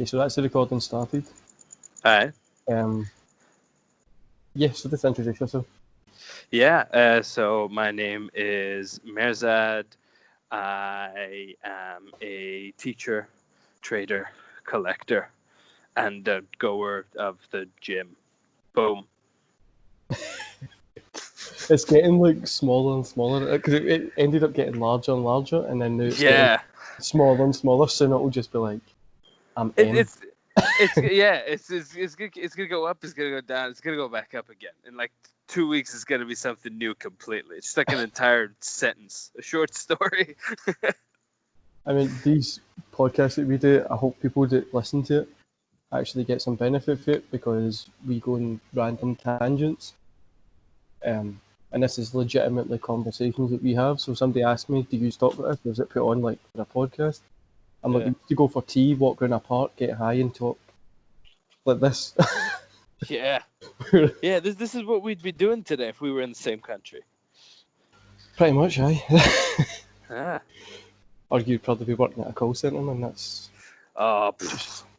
Okay, so that's the recording started. Alright. Yeah, so just introduce yourself. Yeah, so my name is Merzad. I am a teacher, trader, collector, and a goer of the gym. Boom. It's getting like smaller and smaller because it ended up getting larger and larger, and then now it's getting smaller and smaller. Soon it'll just be like, I'm M. It's gonna go up. It's gonna go down. It's gonna go back up again. In like 2 weeks, it's gonna be something new completely. It's just like an entire sentence, a short story. I mean, these podcasts that we do, I hope people that listen to it actually get some benefit from it because we go on random tangents. And this is legitimately conversations that we have. So somebody asked me, do you talk about this? Was it put on like for a podcast? I'm like, we used to go for tea, walk around a park, get high and talk like this. Yeah. This is what we'd be doing today if we were in the same country. Pretty much, aye. Ah. Or you'd probably be working at a call centre, and that's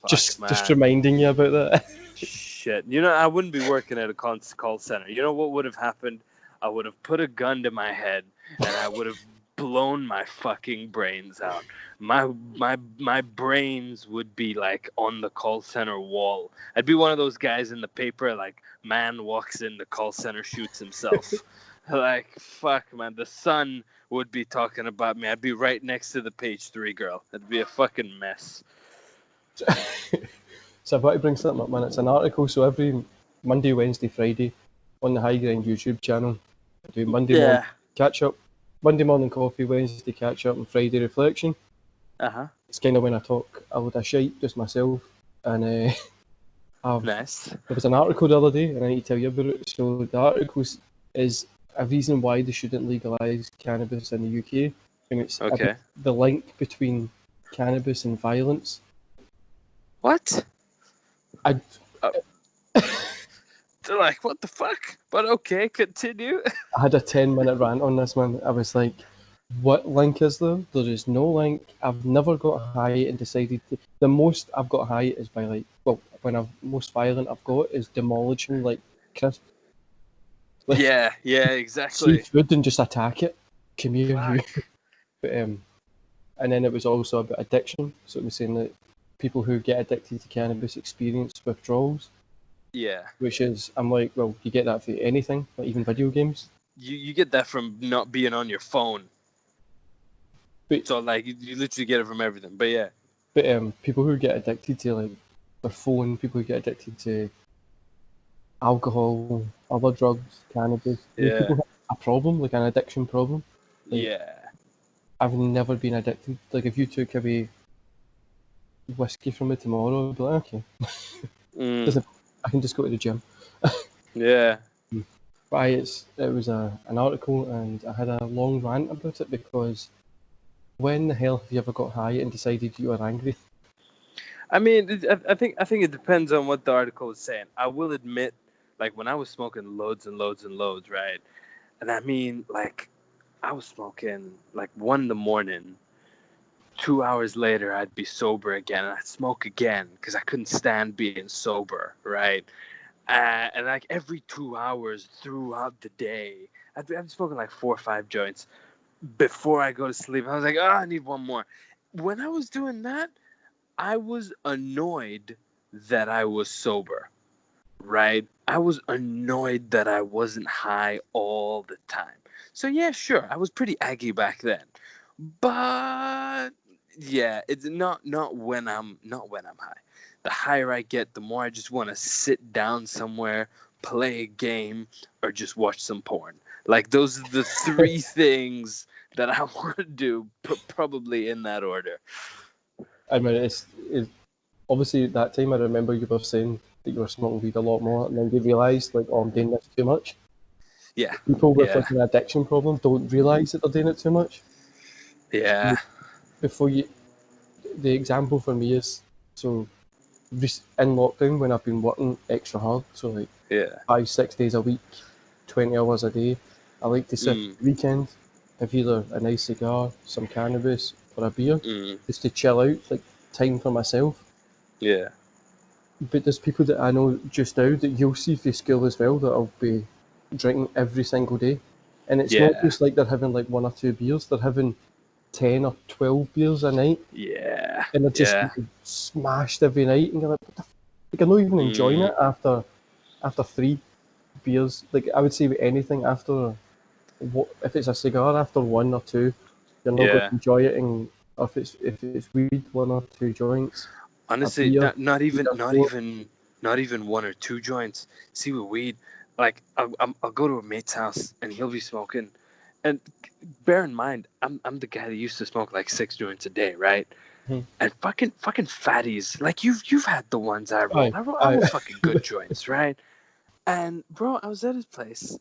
just reminding you about that. Shit, I wouldn't be working at a call center. You know what would have happened? I would have put a gun to my head and I would have blown my fucking brains out. My brains would be like on the call center wall. I'd be one of those guys in the paper, like, man walks in the call center, shoots himself. Like, fuck, man, the Sun would be talking about me. I'd be right next to the page 3 girl. It'd be a fucking mess. So I've got to bring something up, man. It's an article, so every Monday, Wednesday, Friday on the High Grind YouTube channel, I do Monday morning catch up, Monday morning coffee, Wednesday catch up, and Friday reflection. It's kind of when I talk a load of shite, just myself. And nice. There was an article the other day, and I need to tell you about it. So the article is a reason why they shouldn't legalise cannabis in the UK, and it's the link between cannabis and violence. What? Like, what the fuck? But okay, continue. I had a 10-minute rant on this, man. I was like, what link is there? There is no link. I've never got high and decided to... The most I've got high is by like... Well, when I've most violent I've got is demolishing like crisps. Like, yeah, exactly. See food and just attack it. Come here, you. But, and then it was also about addiction. So it was saying that people who get addicted to cannabis experience withdrawals. Yeah. Which is, I'm like, well, you get that for anything, like even video games. You get that from not being on your phone. But, so, like, you literally get it from everything. But, yeah. But people who get addicted to, like, their phone, people who get addicted to alcohol, other drugs, cannabis, people have a problem, like an addiction problem. Like, I've never been addicted. Like, if you took away whiskey from me tomorrow, I'd be like, okay. I can just go to the gym. But it was an article, and I had a long rant about it because when the hell have you ever got high and decided you were angry? I mean, I think it depends on what the article is saying. I will admit, like, when I was smoking loads and loads and loads, right? And I mean, like, I was smoking like 1 a.m. 2 hours later, I'd be sober again, and I'd smoke again because I couldn't stand being sober, right? And like every 2 hours throughout the day, I'd be smoking like 4 or 5 joints before I go to sleep. I was like, I need one more. When I was doing that, I was annoyed that I was sober, right? I was annoyed that I wasn't high all the time. So yeah, sure, I was pretty aggy back then, but yeah, it's not when I'm high. The higher I get, the more I just want to sit down somewhere, play a game, or just watch some porn. Like, those are the 3 things that I want to do, probably in that order. I mean, it's obviously at that time I remember you were saying that you were smoking weed a lot more, and then you realised, like, I'm doing this too much. Yeah. People with like an addiction problem don't realise that they're doing it too much. Yeah. The example for me is, so in lockdown when I've been working extra hard, so like 5-6 days a week, 20 hours a day, I like to sit weekend, have either a nice cigar, some cannabis, or a beer, just to chill out, like time for myself. Yeah. But there's people that I know just now that you'll see for school as well that'll be drinking every single day. And it's not Yeah. just like they're having like 1 or 2 beers, they're having 10 or 12 beers a night, Yeah. and they're just Yeah. getting smashed every night, and you're like, what the like, I'm not even enjoying Mm. it after 3 beers. Like, I would say with anything after, what if it's a cigar after 1 or 2, you're not going to Yeah. enjoy it, and if it's weed, 1 or 2 joints, a Honestly, beer, not 3 even or 4. not even one or two joints. See, with weed, like I'll go to a mate's house and he'll be smoking, and bear in mind, I'm the guy that used to smoke like 6 joints a day, right? Mhm. And fucking fatties, like you've had the ones I rolled. Aye, I aye. roll fucking good joints, right? And bro, I was at his place.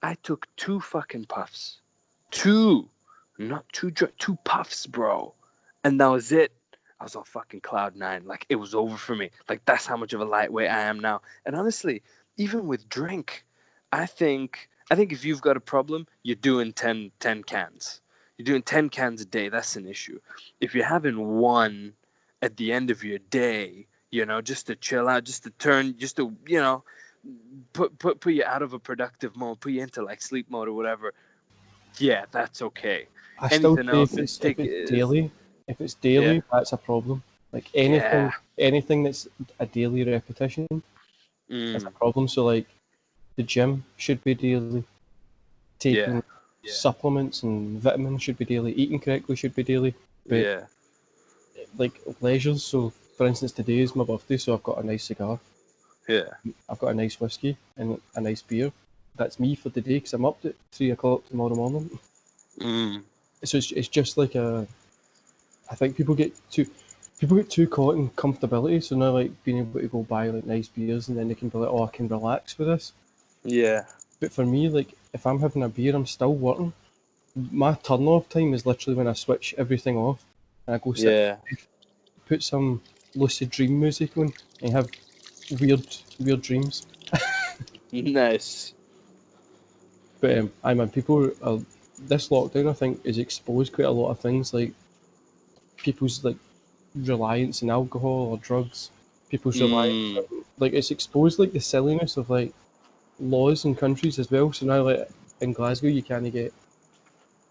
I took 2 fucking puffs, two, not 2 puffs, bro, and that was it. I was on fucking cloud 9. Like it was over for me. Like that's how much of a lightweight I am now. And honestly, even with drink, I think if you've got a problem, you're doing 10 cans. You're doing 10 cans a day. That's an issue. If you're having one at the end of your day, just to chill out, just to put you out of a productive mode, put you into like sleep mode or whatever. Yeah, that's okay. I still Anything say if else, it's if take it's is daily, if it's yeah, daily, that's a problem. Like yeah, anything that's a daily repetition is a mm, problem. So like the gym should be daily, yeah, taking supplements and vitamins should be daily, eating correctly should be daily. But yeah, like leisures, so for instance today is my birthday, so I've got a nice cigar, yeah, I've got a nice whiskey and a nice beer. That's me for the day because I'm up at 3 o'clock tomorrow morning. mm, So it's just like I think people get too caught in comfortability, so now like being able to go buy like nice beers and then they can be like, oh, I can relax with this. yeah, But for me, like if I'm having a beer, I'm still working. My turn off time is literally when I switch everything off and I go sit, yeah. put some lucid dream music on and have weird dreams. Nice. But I man, people are, this lockdown I think has exposed quite a lot of things like people's like reliance on alcohol or drugs, people's reliance Mm, on, like it's exposed like the silliness of like laws in countries as well. So now like in Glasgow you can't get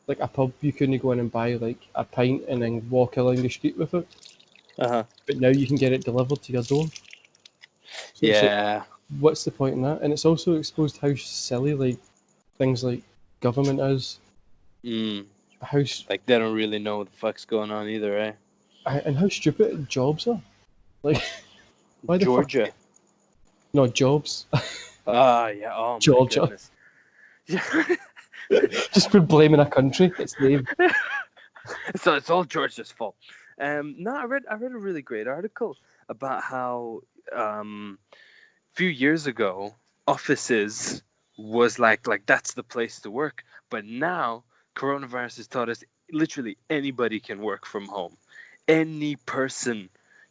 like a pub, you couldn't go in and buy like a pint and then walk along the street with it. uh-huh. But now you can get it delivered to your door. So it's like, Yeah. what's the point in that? And it's also exposed how silly like things like government is, Mm. how Like they don't really know what the fuck's going on either, eh? and how stupid jobs are. Like why the fuck? Georgia. No jobs, Ah, yeah. Oh my Georgia. goodness. Yeah. Just for blaming a country, it's them. So it's all Georgia's fault. No, I read a really great article about how few years ago offices was like that's the place to work, but now coronavirus has taught us literally anybody can work from home. Any person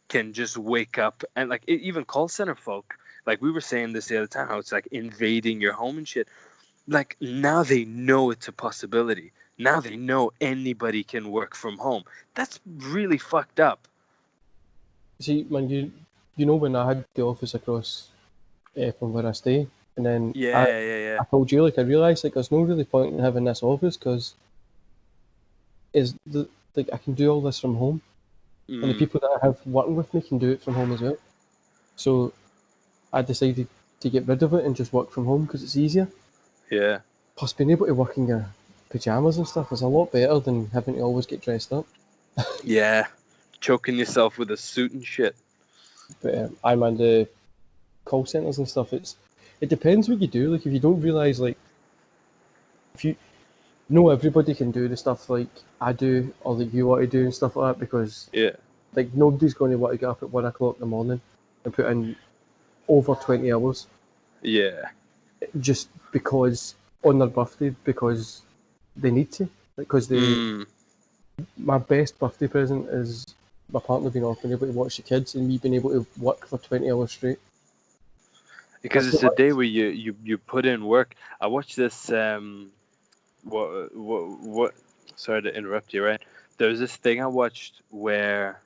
can just wake up and like even call center folk. Like we were saying this the other time, how it's like invading your home and shit. Like now they know it's a possibility. Now they know anybody can work from home. That's really fucked up. See, man, you know when I had the office across from where I stay, and then Yeah, yeah, yeah. I told you like I realised like there's no really point in having this office because is the like I can do all this from home, and the Mm, people that I have working with me can do it from home as well. So I decided to get rid of it and just work from home because it's easier. yeah. Plus, being able to work in your pajamas and stuff is a lot better than having to always get dressed up. Yeah. Choking yourself with a suit and shit. But I'm on the call centres and stuff. It depends what you do. Like if you don't realise like if you know everybody can do the stuff like I do or that you want to do and stuff like that because Yeah. like nobody's going to want to get up at 1 o'clock in the morning and put in over 20 hours Yeah. just because on their birthday because they need to because they Mm. my best birthday present is my partner being off being able to watch the kids and me being able to work for 20 hours straight. Because That's it's a what day where you put in work. I watched this what sorry to interrupt you, right? There's this thing I watched where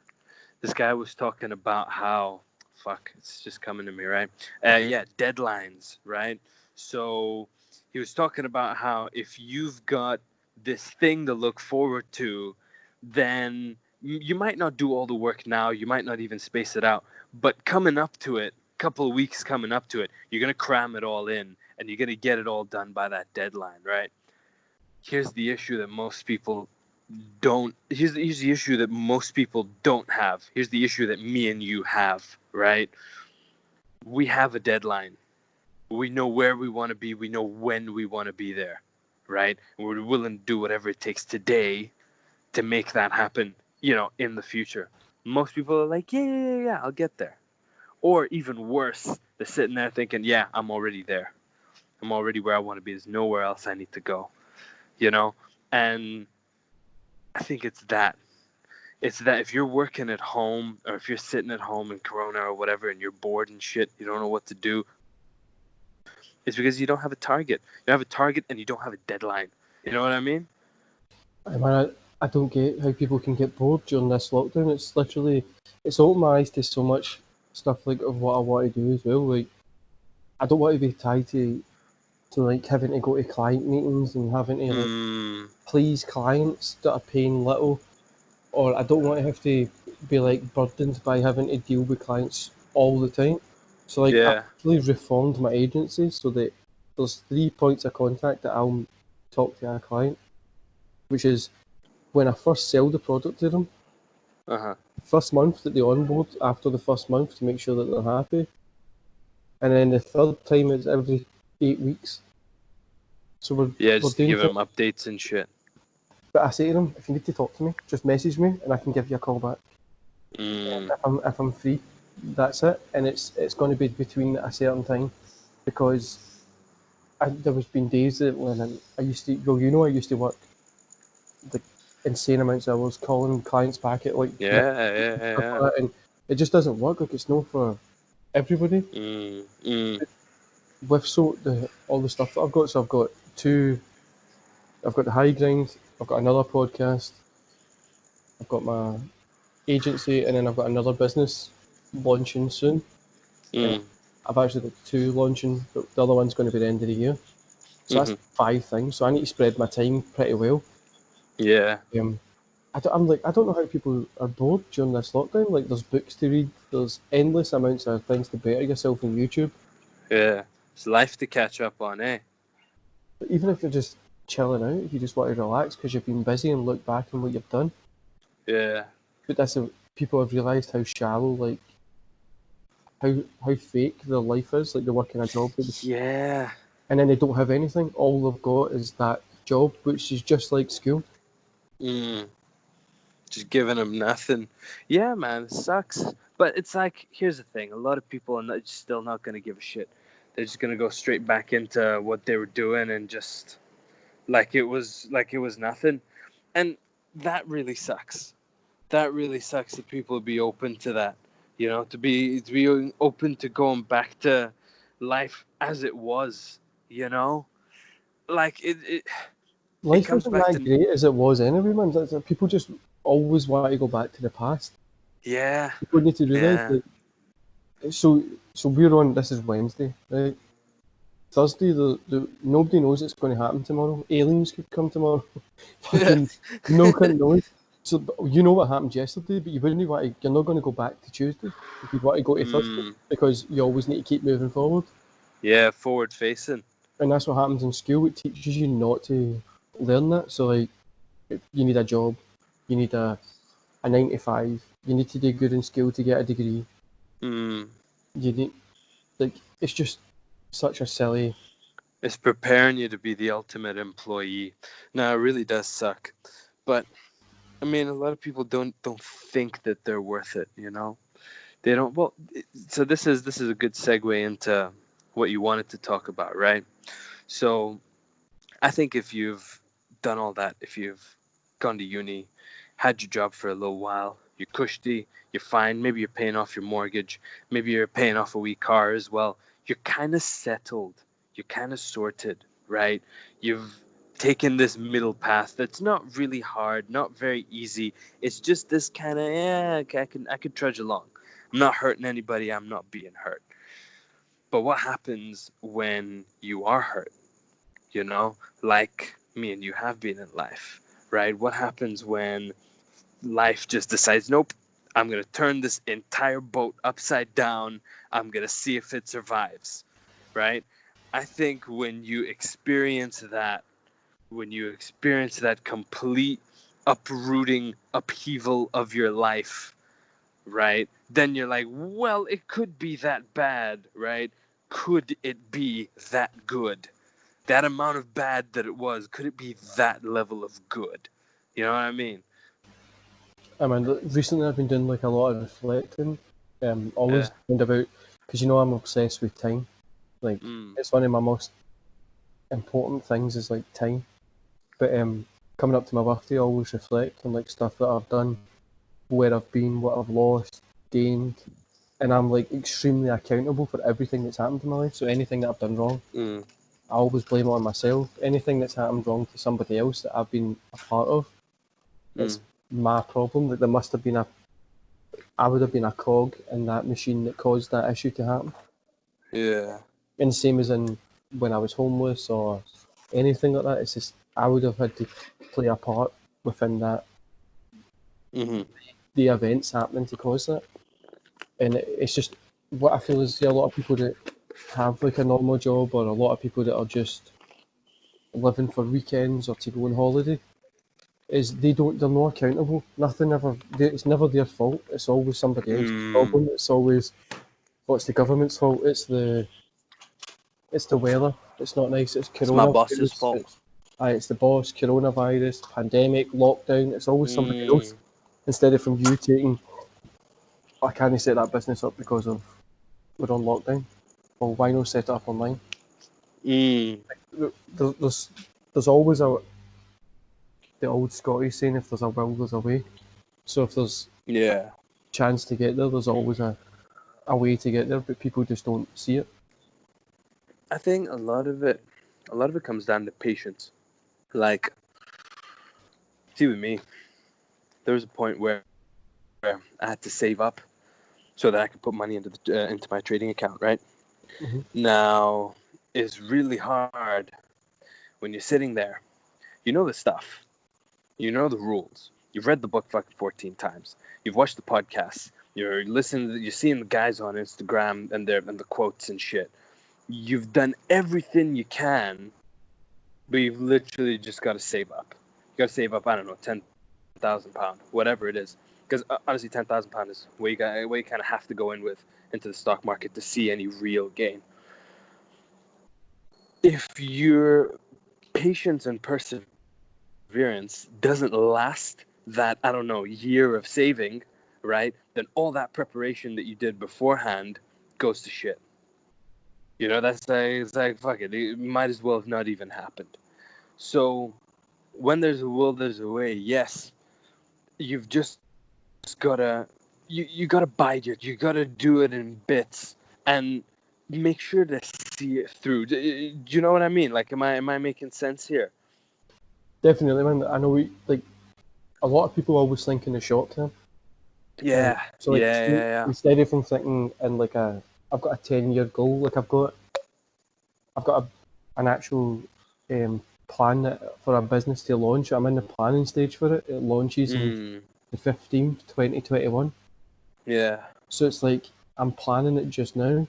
This guy was talking about how, fuck, it's just coming to me, right? Yeah, deadlines, right? So he was talking about how if you've got this thing to look forward to, then you might not do all the work now, you might not even space it out, but coming up to it, couple of weeks coming up to it, you're going to cram it all in and you're going to get it all done by that deadline, right? Here's the issue that most people don't here's the issue that most people don't have. Here's the issue that me and you have, right? We have a deadline. We know where we want to be, we know when we want to be there, right? And we're willing to do whatever it takes today to make that happen, in the future. Most people are like, yeah, I'll get there. Or even worse, they're sitting there thinking, yeah, I'm already there. I'm already where I want to be. There's nowhere else I need to go, you know? And I think it's that. It's that if you're working at home or if you're sitting at home in Corona or whatever and you're bored and shit, you don't know what to do, it's because you don't have a target. You have a target and you don't have a deadline. You know what I mean? I mean, I don't get how people can get bored during this lockdown. It's literally, it's opened my eyes to so much stuff like of what I want to do as well. Like, I don't want to be tied to like having to go to client meetings and having to like Mm, please clients that are paying little, or I don't want to have to be like burdened by having to deal with clients all the time. So like I've yeah. actually reformed my agency so that there's 3 points of contact that I'll talk to a client, which is when I first sell the product to them, Uh-huh. first month that they onboard after the first month to make sure that they're happy, and then the third time is every 8 weeks. So Yeah, we're just to doing give things. them updates and shit. But I say to them, if you need to talk to me, just message me and I can give you a call back. Mm, If I'm free, that's it. And it's going to be between a certain time because there was been days that when I used to, well, I used to work like insane amounts of hours calling clients back at like yeah, yeah, stuff yeah. like that, and it just doesn't work. Like it's not for everybody. Mm. With all the stuff that I've got, so I've got two. I've got the high grind. I've got another podcast. I've got my agency, and then I've got another business launching soon. Uh, Mm. I've actually got two launching, but the other one's going to be the end of the year. So that's Mm-hmm. 5 things. So I need to spread my time pretty well. Yeah. Um, I don't know how people are bored during this lockdown. Like, there's books to read. There's endless amounts of things to better yourself on YouTube. Yeah. It's life to catch up on, eh? But even if you're just chilling out, if you just want to relax because you've been busy and look back on what you've done. Yeah. But people have realised how shallow, like how fake their life is. Like they're working a job, Yeah. and then they don't have anything. All they've got is that job, which is just like school. Mm. Just giving them nothing. Yeah, man, it sucks. But it's like, here's the thing: a lot of people are still not gonna give a shit. They're just gonna go straight back into what they were doing and just like it was nothing. And that really sucks. That really sucks that people be open to that. To be open to going back to life as it was. You know, like it Life comes isn't back that to great as it was anyway, man. People just always want to go back to the past. yeah, People need to realise yeah. that. So, so we're on. This is Wednesday, right? Thursday, nobody knows what's going to happen tomorrow. Aliens could come tomorrow. Fucking no one knows. So you know what happened yesterday, but you wouldn't want to. You're not going to go back to Tuesday. You'd want to go to Thursday Mm, because you always need to keep moving forward. yeah, forward facing. And that's what happens in school. It teaches you not to learn that. So like, you need a job, you need a 9 to 5. You need to do good in school to get a degree. Mm, You need like it's just such a silly. it's preparing you to be the ultimate employee. No, it really does suck. But I mean, a lot of people don't think that they're worth it. They don't. Well, so this is a good segue into what you wanted to talk about, right? So I think if you've done all that, if you've gone to uni, had your job for a little while, you're cushy, you're fine, maybe you're paying off your mortgage, maybe you're paying off a wee car as well, you're kind of settled, you're kind of sorted, right? You've taken this middle path that's not really hard, not very easy. It's just this kind of, I could trudge along. I'm not hurting anybody. I'm not being hurt. But what happens when you are hurt? You know, like me and you have been in life, right? What happens when life just decides, nope, I'm going to turn this entire boat upside down. I'm going to see if it survives, right? I think when you experience that complete uprooting upheaval of your life, right? Then you're like, well, it could be that bad, right? Could it be that good? That amount of bad that it was, could it be that level of good? You know what I mean? I mean, recently I've been doing like a lot of reflecting, always Yeah. thinking about, because you know I'm obsessed with time. Like, Mm. it's one of my most important things is like time. But coming up to my birthday, I always reflect on like stuff that I've done, where I've been, what I've lost, gained, and I'm like extremely accountable for everything that's happened in my life. So anything that I've done wrong, Mm. I always blame it on myself. Anything that's happened wrong to somebody else that I've been a part of, Mm. it's my problem. That there must have been I would have been a cog in that machine that caused that issue to happen. Yeah. And the same as in when I was homeless or anything like that. It's just I would have had to play a part within that, Mm-hmm. the events happening to cause that. And it's just what I feel is a lot of people that have like a normal job, or a lot of people that are just living for weekends or to go on holiday, is they're not accountable. Nothing ever, it's never their fault. It's always somebody else's Mm. problem. It's always, what's the government's fault? It's the weather. It's not nice. It's It's my boss's coronavirus. fault. It's the boss. Coronavirus, pandemic, lockdown. It's always somebody else. Mm. Instead of from you taking, I can't set that business up because of we're on lockdown. Well, why not set it up online? Mm. There's always the old Scottish saying, if there's a will, there's a way. So if there's Yeah. chance to get there, there's always a way to get there, but people just don't see it. I think a lot of it comes down to patience. Like, see with me, there was a point where I had to save up so that I could put money into my trading account. Right Mm-hmm. now, it's really hard when you're sitting there. You know the stuff. You know the rules. You've read the book fucking 14 times. You've watched the podcasts. You're listening. You're seeing the guys on Instagram and the quotes and shit. You've done everything you can, but you've literally just got to save up. You got to save up. I don't know, £10,000, whatever it is. Because honestly, £10,000 is where you kind of have to go into the stock market to see any real gain. If your patience and perseverance doesn't last that, I don't know, year of saving, right? Then all that preparation that you did beforehand goes to shit. You know, that's like, it's like, fuck it. It might as well have not even happened. So when there's a will, there's a way. Yes, you've just gotta, you gotta bide it. You gotta do it in bits and make sure to see it through. Do you know what I mean? Like, am I making sense here? Definitely, man. I know like a lot of people always think in the short term. Yeah, So like yeah, yeah, yeah. instead of from thinking in like I've got a 10-year goal. Like I've got an actual plan for a business to launch. I'm in the planning stage for it. It launches in Mm, the 15th, 2021. yeah. So it's like I'm planning it just now.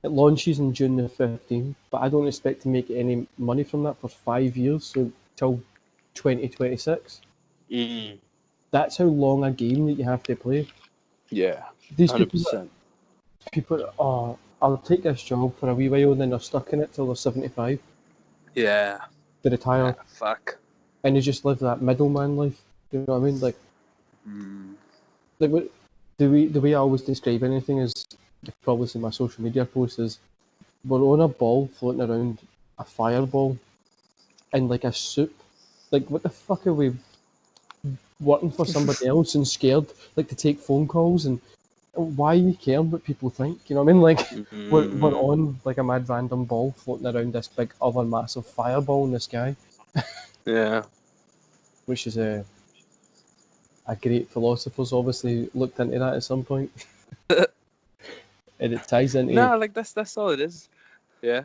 It launches in June the 15th, but I don't expect to make any money from that for 5 years, so till 2026. Mm, That's how long a game that you have to play. yeah. These people, 100%. oh, I'll take this job for a wee while and then they're stuck in it till they're 75. Yeah. They Yeah. retire Fuck. and they just live that middleman life. You know what I mean? Mm. Like the way I always describe anything is, you've probably seen my social media posts, is we're on a ball floating around a fireball in like a soup. Like, what the fuck are we working for somebody else and scared, like, to take phone calls, and why are you caring what people think? You know what I mean? Like, we're Mm. on like a mad random ball floating around this big other massive fireball in the sky. Yeah. which is a great philosopher's obviously looked into that at some point, and it ties into No, like that's all it is. Yeah.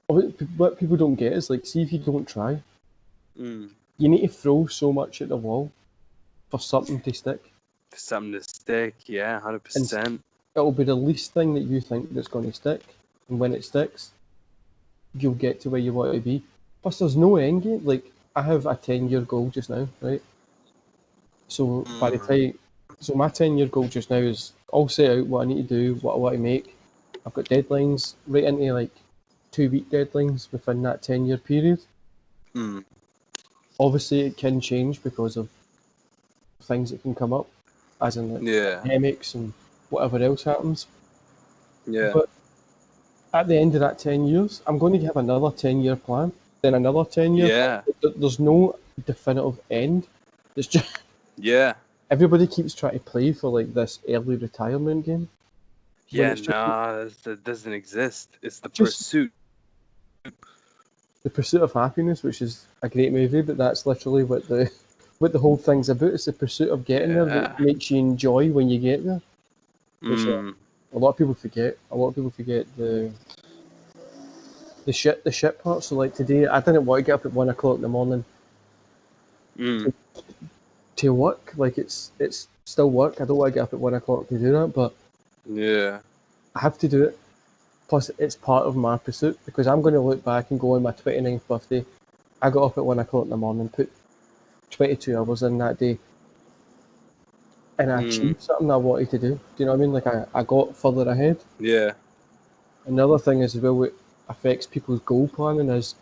what people don't get is like, see if you don't try, Mm. you need to throw so much at the wall for something to stick, Something to stick. Yeah, and 100%. it'll be the least thing that you think that's going to stick, and when it sticks, you'll get to where you want to be. Plus, there's no end game. Like, I have a 10-year goal just now, right? So by the Mm. time, so my 10-year goal just now is I'll set out what I need to do, what I want to make. I've got deadlines right into like 2-week deadlines within that 10-year period. Mm. Obviously, it can change because of things that can come up, as in like Yeah. pandemics and whatever else happens. Yeah. But at the end of that 10 years, I'm going to have another 10-year plan, then another 10-year Yeah. plan. There's no definitive end. It's just Yeah. everybody keeps trying to play for like this early retirement game when Yeah. it's No, that doesn't exist. It's the just pursuit. the pursuit of happiness, which is a great movie, but that's literally what the whole thing's about. It's the pursuit of getting there Yeah. that makes you enjoy when you get there, which Mm. a lot of people forget. A lot of people forget the shit part. So like today, I didn't want to get up at 1 o'clock in the morning Mm. to, to work. Like it's still work. I don't want to get up at 1 o'clock to do that, but Yeah. I have to do it. Plus, it's part of my pursuit because I'm going to look back and go on my 29th birthday. I got up at 1 o'clock in the morning, put 22 hours in that day, and I Mm. achieved something I wanted to do. Do you know what I mean? Like I got further ahead. Yeah. Another thing is as well, what affects people's goal planning is,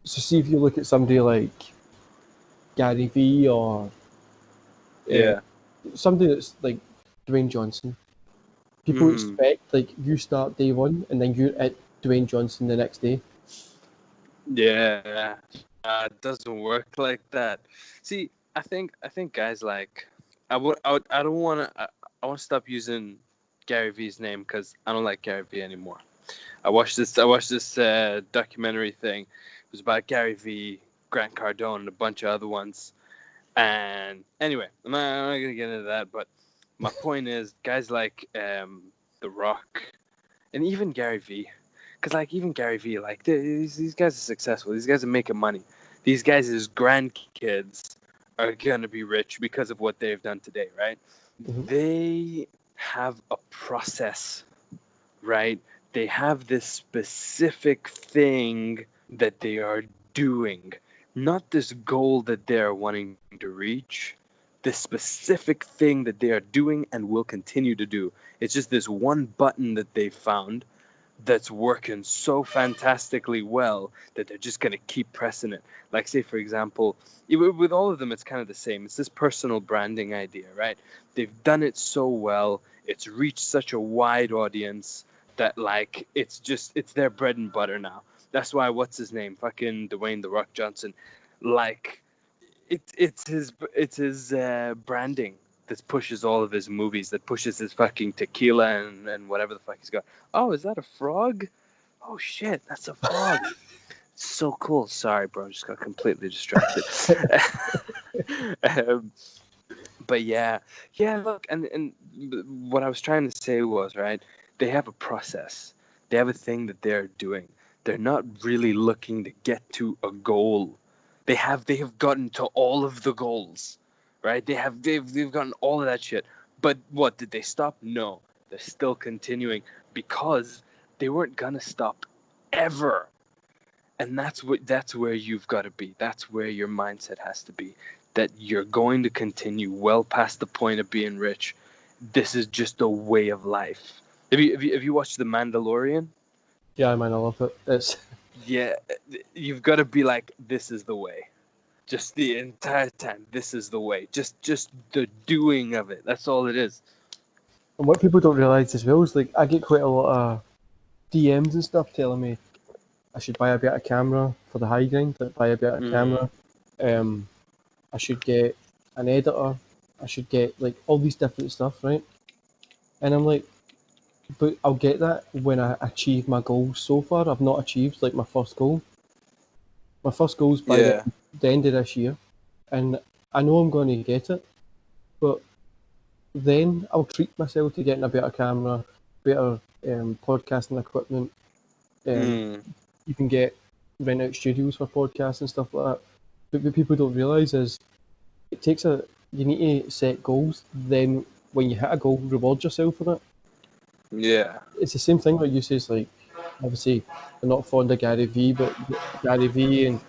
so see if you look at somebody like Gary Vee or uh, Yeah. somebody that's like Dwayne Johnson. People Mm. expect like you start day one and then you're at Dwayne Johnson the next day. Yeah. It doesn't work like that. See, I think guys like I don't want to I want to stop using Gary Vee's name because I don't like Gary Vee anymore. I watched this documentary thing. It was about Gary Vee, Grant Cardone, and a bunch of other ones. And anyway, I'm not gonna get into that. But my point is, guys like The Rock and even Gary Vee, because like even Gary Vee, like these guys are successful. These guys are making money. These guys' grandkids are gonna be rich because of what they've done today, right? Mm-hmm. They have a process, right? They have this specific thing that they are doing, not this goal that they are wanting to reach. This specific thing that they are doing and will continue to do. It's just this one button that they found that's working so fantastically well that they're just going to keep pressing it. Like, say, for example, with all of them, it's kind of the same. It's this personal branding idea, right? They've done it so well, it's reached such a wide audience that, like, it's their bread and butter now. That's why, what's his name? Fucking Dwayne The Rock Johnson. Like, it's his branding that pushes all of his movies, that pushes his fucking tequila and whatever the fuck he's got. Oh, is that a frog? Oh shit, that's a frog. So cool. Sorry, bro, just got completely distracted. um, but yeah. Look, and what I was trying to say was, right. They have a process. They have a thing that they're doing. They're not really looking to get to a goal. They have gotten to all of the goals, right? They've gotten all of that shit. But what, did they stop? No, they're still continuing because they weren't gonna stop ever. And that's where you've got to be. That's where your mindset has to be. That you're going to continue well past the point of being rich. This is just a way of life. Have you watched The Mandalorian? Yeah, man, I love it. It's Yeah, you've got to be like, this is the way. Just the entire time, this is the way. Just the doing of it. That's all it is. and what people don't realise as well is like I get quite a lot of DMs and stuff telling me I should buy a better camera for the high grind, like buy a better Mm, camera. Um, I should get an editor. I should get like all these different stuff, right? And I'm like, but I'll get that when I achieve my goals. So far, I've not achieved like my first goal. My first goal's by Yeah. the end of this year, and I know I'm going to get it, but then I'll treat myself to getting a better camera, better podcasting equipment. Mm. You can get rent out studios for podcasts and stuff like that. But what people don't realise is it takes you need to set goals. Then when you hit a goal, reward yourself for it. Yeah. It's the same thing like you say. It's like obviously they're not fond of Gary V, but Gary V and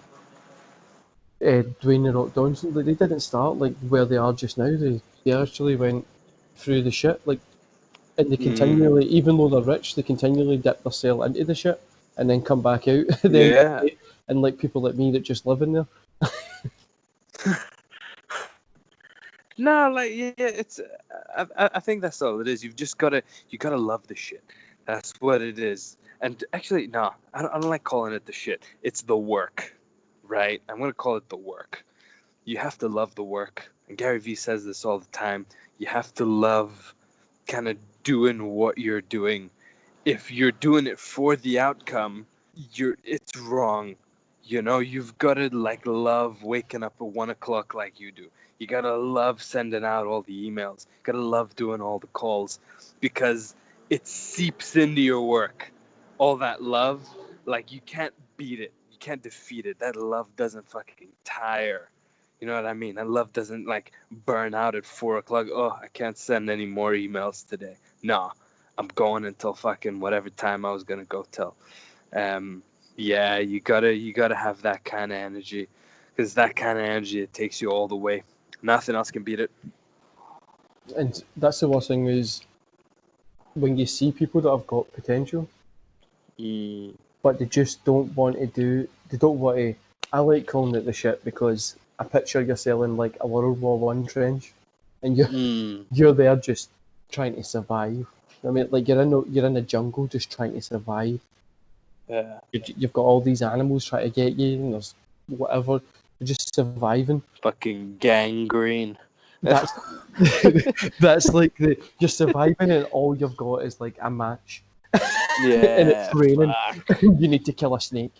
Dwayne the Rock Johnson, like they didn't start like where they are just now. They actually went through the shit, like, and they Mm. continually, even though they're rich, they continually dip their cell into the shit and then come back out at the end of Yeah. the day. And like people like me that just live in there. No, like yeah, it's. I think that's all it is. You gotta love the shit. That's what it is. And actually, no, I don't like calling it the shit. It's the work, right? I'm gonna call it the work. You have to love the work. And Gary Vee says this all the time. You have to love kind of doing what you're doing. If you're doing it for the outcome, it's wrong. You know, you've got to like love waking up at 1 o'clock like you do. You gotta love sending out all the emails. You gotta love doing all the calls because it seeps into your work. All that love, like you can't beat it. You can't defeat it. That love doesn't fucking tire. You know what I mean? That love doesn't like burn out at 4 o'clock. Oh, I can't send any more emails today. Nah, I'm going until fucking whatever time I was gonna go till. Yeah, you gotta have that kind of energy, because that kind of energy, it takes you all the way. Nothing else can beat it. And that's the worst thing is when you see people that have got potential, Mm. but they just don't want to they don't want to. I like calling it the shit because I picture you're selling like a World War One trench, and Mm. you're there just trying to survive. I mean, like you're in the jungle just trying to survive. Yeah. You've got all these animals trying to get you, and there's whatever. You're just surviving. Fucking gangrene. That's that's like you're surviving, and all you've got is like a match, and it's Yeah, raining. fuck. You need to kill a snake.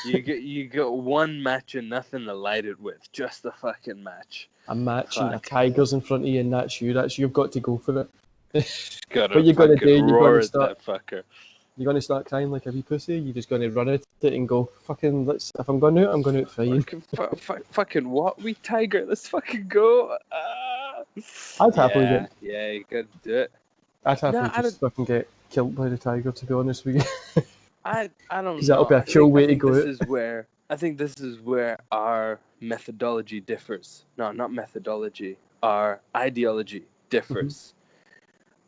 You get one match and nothing to light it with, just a fucking match. A match and a Fuck. tiger's in front of you, and that's you. That's you've got to go for it. Gotta What you're gonna do? fucking roar at that fucker. You're gonna start crying like a wee pussy. You're just gonna run at it and go, "Fucking let's." If I'm going out, I'm going out fine. Fucking what? We tiger. Let's fucking go. I'd happily Yeah, get. yeah, you gotta do it. I'd No, happily I don't. just fucking get killed by the tiger. To be honest with you, I don't because that'll know. be a cool way to go out. I think this is where our methodology differs. No, not methodology. Our ideology differs.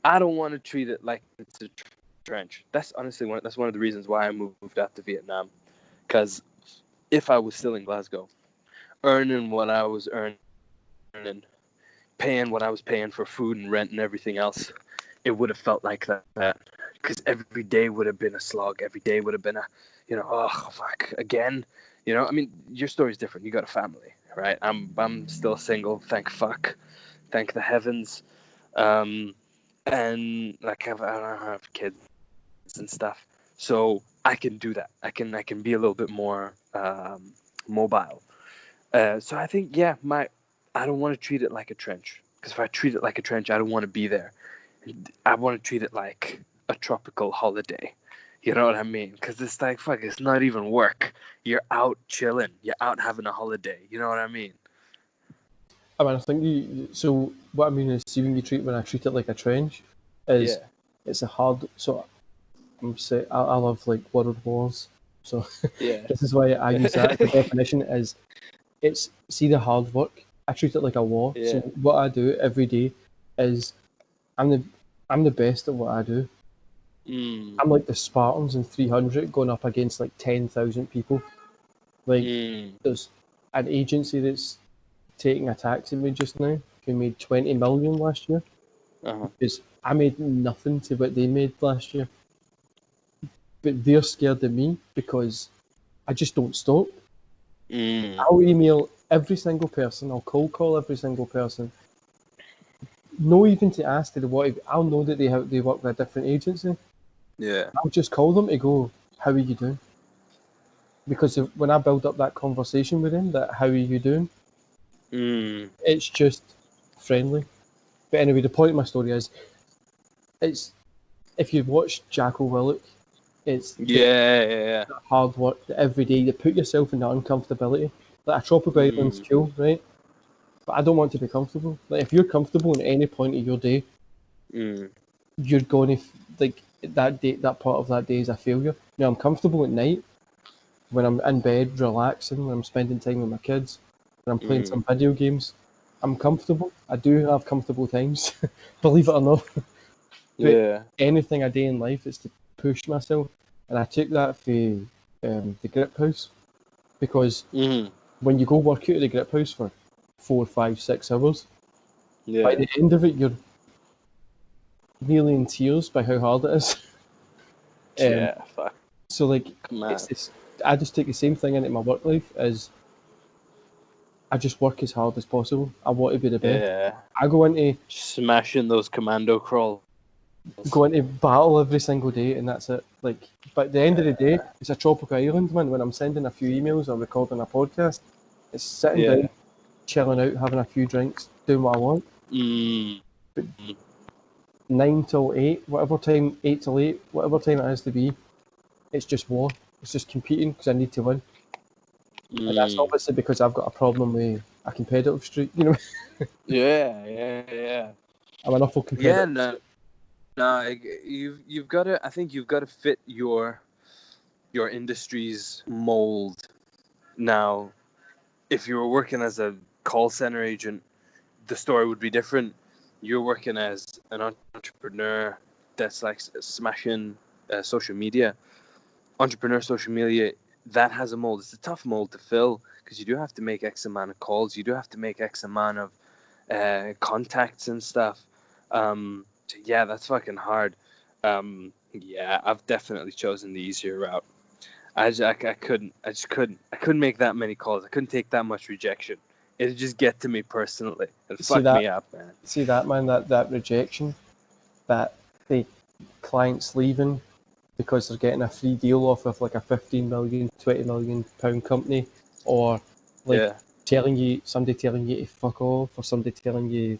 I don't want to treat it like it's a trench. That's honestly that's one of the reasons why I moved out to Vietnam. Because if I was still in Glasgow, earning what I was earning, paying what I was paying for food and rent and everything else, it would have felt like that. Because every day would have been a slog. Every day would have been oh fuck again. I mean, your story's different. You got a family, right? I'm still single. Thank fuck, thank the heavens. And like I don't have kids and stuff, so I can do that. I can be a little bit more mobile. So I think I don't want to treat it like a trench, because if I treat it like a trench, I don't want to be there. I want to treat it like a tropical holiday. You know what I mean? Because it's like fuck, it's not even work. You're out chilling. You're out having a holiday. You know what I mean? I mean, I think so what I mean is, see when I treat it like a trench, is Yeah. it's a hard. So I love like World Wars. So Yeah. this is why I use that as a definition. Is it's see the hard work. I treat it like a war. So Yeah. what I do every day is I'm the I'm the best at what I do. Mm. I'm like the Spartans in 300 going up against like 10,000 people. Like Mm. there's an agency that's taking a taxi me just now who made 20 million last year Uh-huh. because I made nothing to what they made last year. But they're scared of me because I just don't stop. Mm. I'll email every single person, I'll cold call every single person. No, even to ask to what I'll know that they work with a different agency. Yeah. I'll just call them to go, how are you doing? because when I build up that conversation with him, that how are you doing, Mm. it's just friendly. But anyway, the point of my story is, it's if you watch Jacko Willock, it's Yeah. the hard work, the every day you put yourself in that uncomfortability. Like a tropical island's cool, right? But I don't want to be comfortable. Like if you're comfortable in any point of your day, Mm. you're going to like that day. That part of that day is a failure. Now I'm comfortable at night when I'm in bed relaxing, when I'm spending time with my kids, when I'm playing some video games. I'm comfortable. I do have comfortable times, believe it or not. But Yeah. anything I do in life is to push myself, and I took that for the grip house because Mm. when you go work out at the grip house for 4, 5, 6 hours, by Yeah. the end of it, you're nearly in tears by how hard it is. um, Yeah. Fuck. so like, Come on. it's this. I just take the same thing into my work life as I just work as hard as possible. I want to be the best. Yeah. I Smashing those commando crawls. go into battle every single day, and that's it. Like, but at the end of the day, Yeah. it's a tropical island, man. When I'm sending a few emails or recording a podcast, it's sitting down, Yeah. chilling out, having a few drinks, doing what I want. Mm. 9 till 8, whatever time, 8 till 8, whatever time it has to be, it's just war. It's just competing because I need to win. And that's Mm. obviously because I've got a problem with a competitive streak. Yeah. I'm an awful Yeah. competitive. No. No. You've got to. I think you've got to fit your industry's mold. Now, if you were working as a call center agent, the story would be different. You're working as an entrepreneur that's like smashing social media. Entrepreneur social media, that has a mold. It's a tough mold to fill because you do have to make X amount of calls. You do have to make X amount of contacts and stuff. So yeah, that's fucking hard. Yeah, I've definitely chosen the easier route. I couldn't make that many calls. I couldn't take that much rejection. It'd just get to me personally and See fuck that? me up, man. See that, man? That rejection, that the clients leaving because they're getting a free deal off of like a 15 million, 20 million pound company, or like Yeah. somebody telling you to fuck off, or somebody telling you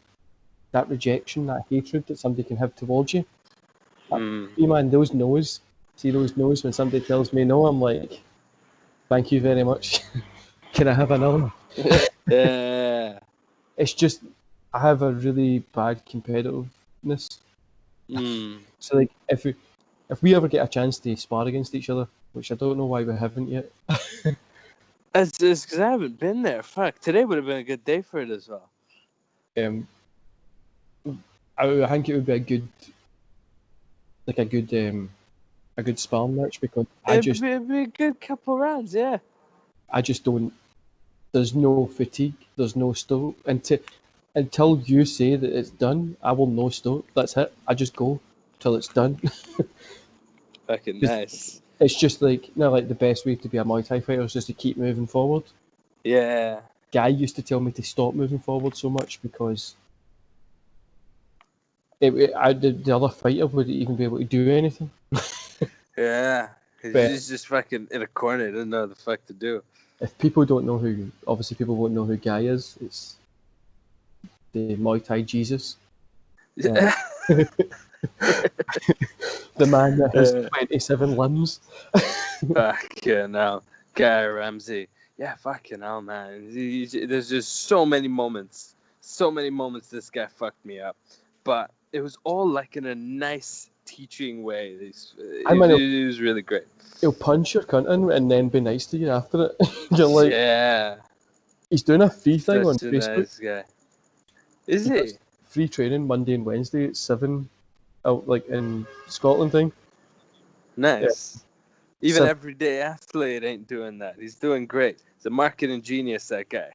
that rejection, that hatred that somebody can have towards you. Mm. See, man, those no's. See those no's when somebody tells me no, I'm like, thank you very much. Can I have another? Yeah. It's just I have a really bad competitiveness. Mm. So like if we ever get a chance to spar against each other, which I don't know why we haven't yet. It's because I haven't been there. Fuck. Today would have been a good day for it as well. Um, I think it would be a good sparring match because It'd be a good couple rounds, yeah. I just don't. There's no fatigue. There's no stop. Until you say that it's done, I will no stop. That's it. I just go till it's done. Fucking nice. It's just like like the best way to be a Muay Thai fighter is just to keep moving forward. Yeah. Guy used to tell me to stop moving forward so much because the other fighter wouldn't even be able to do anything. Yeah. But He's just fucking in a corner. He doesn't know what the fuck to do. if people don't know obviously people won't know who Guy is. It's the Muay Thai Jesus. Yeah. The man that has 27 limbs. Fucking hell. Guy Ramsey. Yeah, fucking hell, man. There's just so many moments. So many moments this guy fucked me up. But it was all like in a nice teaching way. I mean, It was really great. he'll punch your cunt in and then be nice to you after it. You're like, Yeah. he's doing a free thing on Such a Facebook. nice guy. Is He he? does free training Monday and Wednesday at 7 out like in Scotland thing. Yeah. Nice. Even 7. everyday athlete ain't doing that. He's doing great. He's a marketing genius, that guy.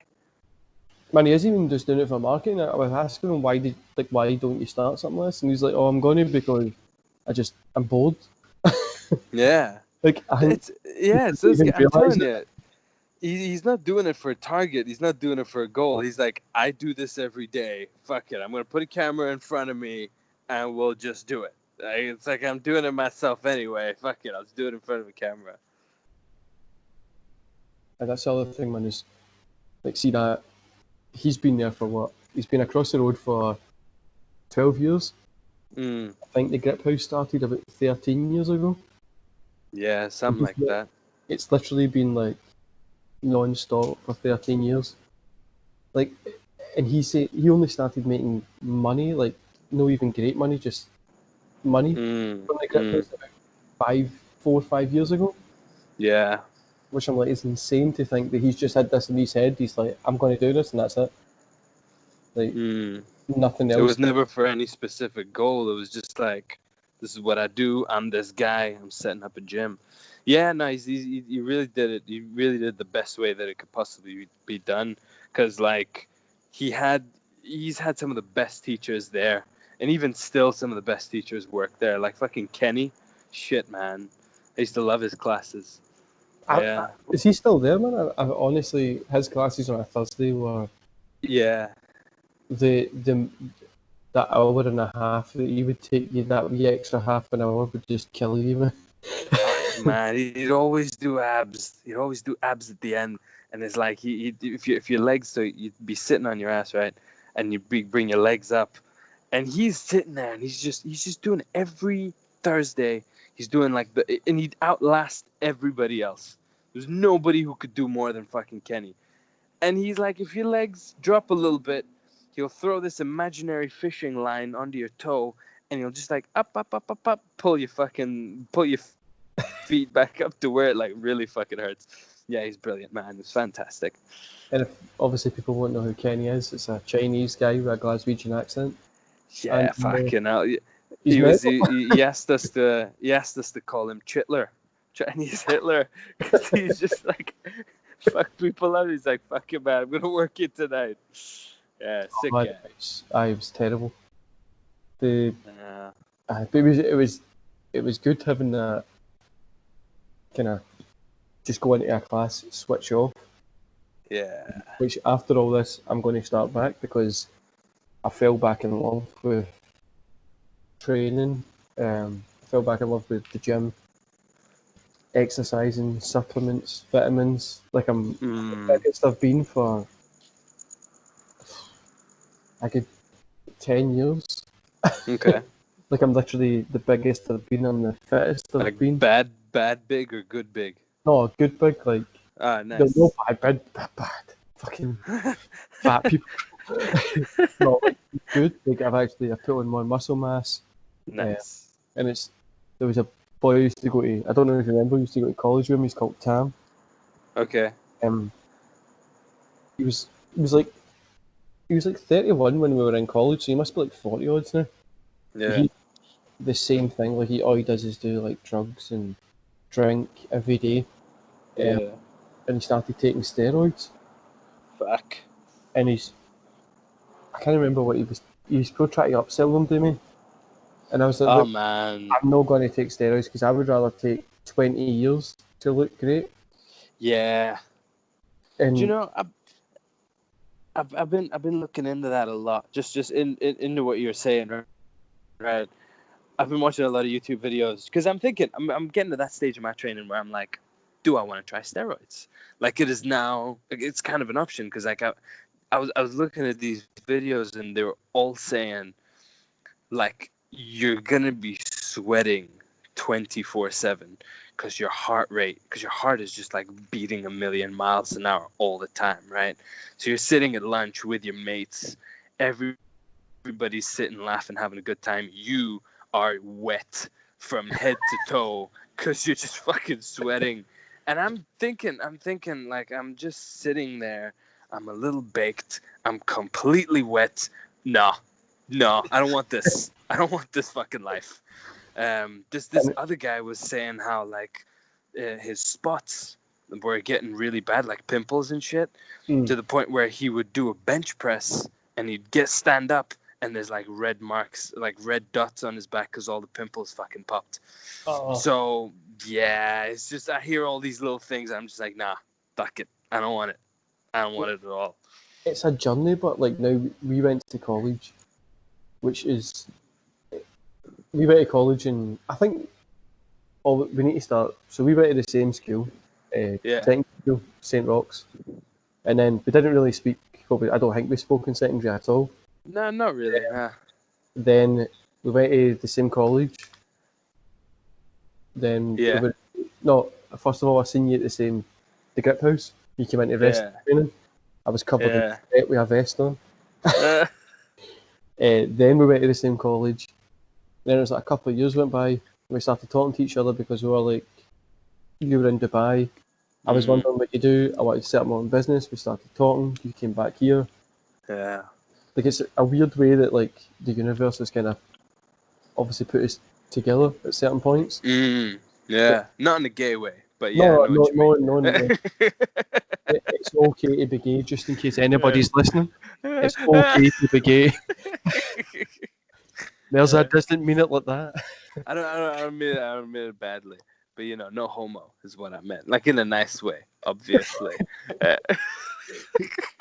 Man, he isn't even just doing it for marketing. I was asking him why don't you start something like this? And he's like, oh, I'm going to because I'm bored. Yeah. Like I think It's people this don't guy. even I'm realise telling it. you, he's not doing it for a target. He's not doing it for a goal. He's like, I do this every day. Fuck it. I'm going to put a camera in front of me and we'll just do it. It's like I'm doing it myself anyway. Fuck it. I'll just do it in front of a camera. And that's the other thing, man, is like, see that he's been there for what? He's been across the road for 12 years. Mm. I think the Grip House started about 13 years ago. Yeah, something like that. It's literally been like non-stop for 13 years. Like, and he said he only started making money, like, no even great money, just money from the Grip House about 4 or 5 years ago. Yeah. Which I'm like, it's insane to think that he's just had this in his head. He's like, I'm going to do this, and that's it. Like, nothing It else. was never for any specific goal. It was just like, this is what I do. I'm this guy. I'm setting up a gym. Yeah, no, he really did it. He really did the best way that it could possibly be done. Because, like, he's had some of the best teachers there. And even still, some of the best teachers work there. Like fucking Kenny. Shit, man. I used to love his classes. Yeah. Is he still there, man? I honestly, his classes on a Thursday were Yeah. the that hour and a half that he would take you, that wee extra half an hour would just kill you, man. Oh, man, he'd always do abs. He'd always do abs at the end, and it's like if your legs, so you'd be sitting on your ass, right, and bring your legs up, and he's sitting there, and he's just doing it every Thursday. He's doing like and he'd outlast everybody else. There's nobody who could do more than fucking Kenny. And he's like, if your legs drop a little bit, he'll throw this imaginary fishing line onto your toe, and he'll just like up, pull your feet back up to where it like really fucking hurts. Yeah, he's brilliant, man. It's fantastic. And if obviously people won't know who Kenny is, it's a Chinese guy with a Glaswegian accent. Yeah, And fucking hell. he's mental. He asked us to call him Chitler, Chinese Hitler, because he's just like fuck people out. He's like, fuck you, man. I'm gonna work you tonight. Yeah, sick guy. It was terrible. But Yeah. it was good having that kind of just go into a class, switch off. Yeah. Which after all this, I'm going to start back because I fell back in love with training. I fell back in love with the gym, exercising, supplements, vitamins. Like I'm the biggest I've been for a good 10 years. Okay. Like I'm literally the biggest I've been. I'm the fittest I've Like been. bad big or good big? No, good big. Like Nice. no bad. Fucking fat people. No, like good. Like I put on more muscle mass. Nice. And there was a boy who used to go to, I don't know if you remember, he used to go to college with him. He's called Tam. Okay. He was like 31 when we were in college, so he must be like 40 odds now. Yeah. The same thing. Like all he does is do like drugs and drink every day. Yeah. And he started taking steroids. Fuck. And I can't remember what he was still trying to upsell them to me. And I was like, Oh look, man. I'm not going to take steroids because I would rather take 20 years to look great. Yeah. And Do you know, I've been looking into that a lot. Just into what you're saying, right? I've been watching a lot of YouTube videos because I'm thinking I'm getting to that stage of my training where I'm like, do I want to try steroids? Like it is now, like, it's kind of an option because like I was looking at these videos and they were all saying like you're gonna be sweating 24/7 because your heart is just like beating a million miles an hour all the time, right? So you're sitting at lunch with your mates, everybody's sitting laughing, having a good time. You are wet from head to toe because you're just fucking sweating. And I'm thinking like I'm just sitting there. I'm a little baked. I'm completely wet. No, I don't want this. I don't want this fucking life. This other guy was saying how like his spots were getting really bad, like pimples and shit, to the point where he would do a bench press and he'd stand up and there's like red marks, like red dots on his back because all the pimples fucking popped. Oh. So yeah, it's just I hear all these little things. I'm just like, nah, fuck it. I don't want it. I don't want it at all. It's a journey, but like now we went to college, which is we went to college, and I think we need to start. So we went to the same school, Yeah. secondary school, St Rock's, and then we didn't really speak. Probably, I don't think we spoke in secondary at all. No, not really. Nah. Then we went to the same college. Then we Yeah. were no. First of all, I seen you at the grip house. You came into wrestling Yeah. training. I was covered in Yeah. sweat with a vest on. Uh, Then we went to the same college. Then it was like a couple of years went by. And we started talking to each other because we were like, you were in Dubai. I was mm, wondering what you do. I wanted to set up my own business. We started talking. You came back here. yeah. Like it's a weird way that like the universe has kind of obviously put us together at certain points. Yeah. Not in a gay way, but yeah, I No, know no, what you no, mean. no, no. It's okay to be gay, just in case anybody's listening. It's okay to be gay. Merzad doesn't mean it like that. I don't mean it badly, but no homo is what I meant, like in a nice way, obviously. Uh,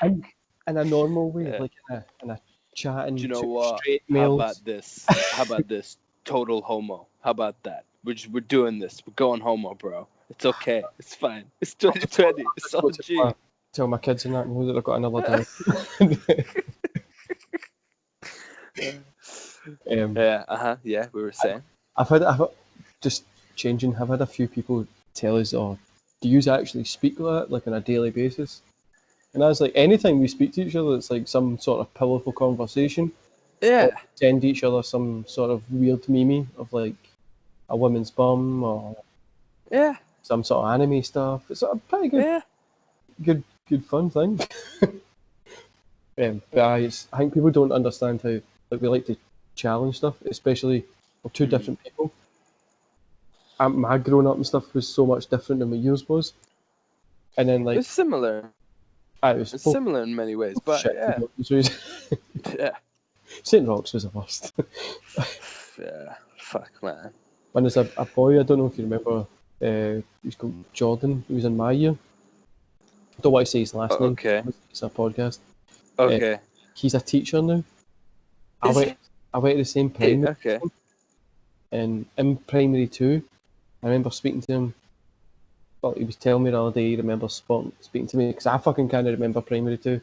And in a normal way, yeah. like in a Do chatting you know to what? straight How males. about this? How about this? Total homo. How about that? We're doing this. We're going homo, bro. It's okay. It's fine. It's 2020. It's all G. Tell my kids and that know that I've got another day. Yeah. Yeah. We were saying. I've just changing. I've had a few people tell us, "Oh, do you actually speak like that, like on a daily basis?" And I was like, anytime we speak to each other, it's like some sort of powerful conversation. Or Yeah. send each other some sort of weird meme of like a woman's bum or Yeah. some sort of anime stuff. It's a pretty Yeah. good fun thing. But I think people don't understand how like we like to challenge stuff, especially we're two different people. My growing up and stuff was so much different than what yours was, and then like It's similar. I was It's both similar in many ways, but shit. yeah. Yeah. St. Rock's was the worst. Yeah. Fuck, man. When there's a boy, I don't know if you remember, he's called Jordan. He was in my year. I don't want to say his last name. Okay. It's a podcast. Okay. He's a teacher now. I Is went he? I went to the same Hey, primary, okay. and in primary two, I remember speaking to him. Well, he was telling me the other day he remembers speaking to me because I fucking can't remember primary two.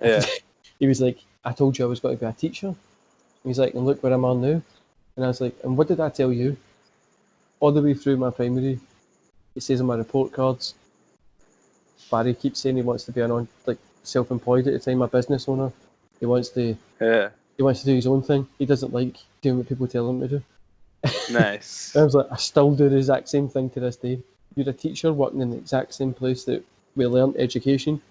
Yeah. He was like, "I told you I was going to be a teacher." He's like, "And look where I'm on now." And I was like, "And what did I tell you?" All the way through my primary, it says on my report cards, Barry keeps saying he wants to be like self-employed at the time, a business owner. He wants to Yeah. he wants to do his own thing. He doesn't like doing what people tell him to do. Nice. And I was like, I still do the exact same thing to this day. You're a teacher working in the exact same place that we learnt education.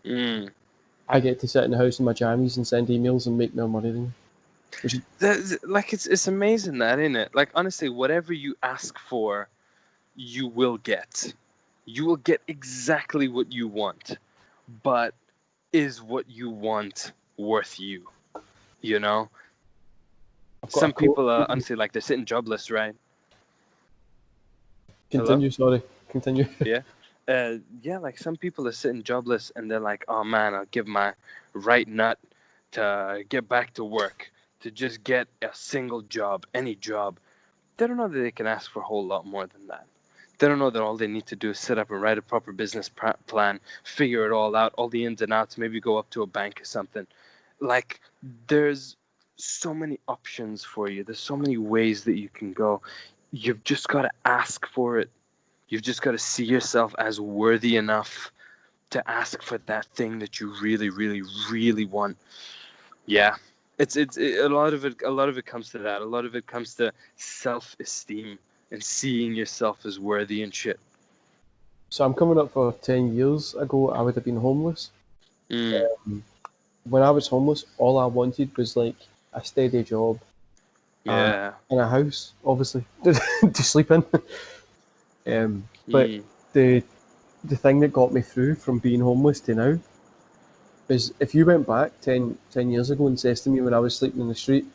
I get to sit in the house in my jammies and send emails and make more money than you. Which is, Like it's amazing that, isn't it? Like honestly, whatever you ask for, you will get. You will get exactly what you want. But is what you want worth you? You know? I've got a Some quote. people are honestly like they're sitting jobless, right? Hello? Continue, sorry. Continue. Yeah. Yeah, like some people are sitting jobless and they're like, oh man, I'll give my right nut to get back to work, to just get a single job, any job. They don't know that they can ask for a whole lot more than that. They don't know that all they need to do is sit up and write a proper business plan, figure it all out, all the ins and outs, maybe go up to a bank or something. Like, there's so many options for you. There's so many ways that you can go. You've just got to ask for it. You've just got to see yourself as worthy enough to ask for that thing that you really, really, really want. Yeah, a lot of it comes to that. A lot of it comes to self-esteem and seeing yourself as worthy and shit. So I'm coming up for 10 years ago, I would have been homeless. Mm. When I was homeless, all I wanted was like a steady job Yeah. in a house, obviously, to sleep in. But the thing that got me through from being homeless to now is if you went back 10 years ago and says to me when I was sleeping in the street,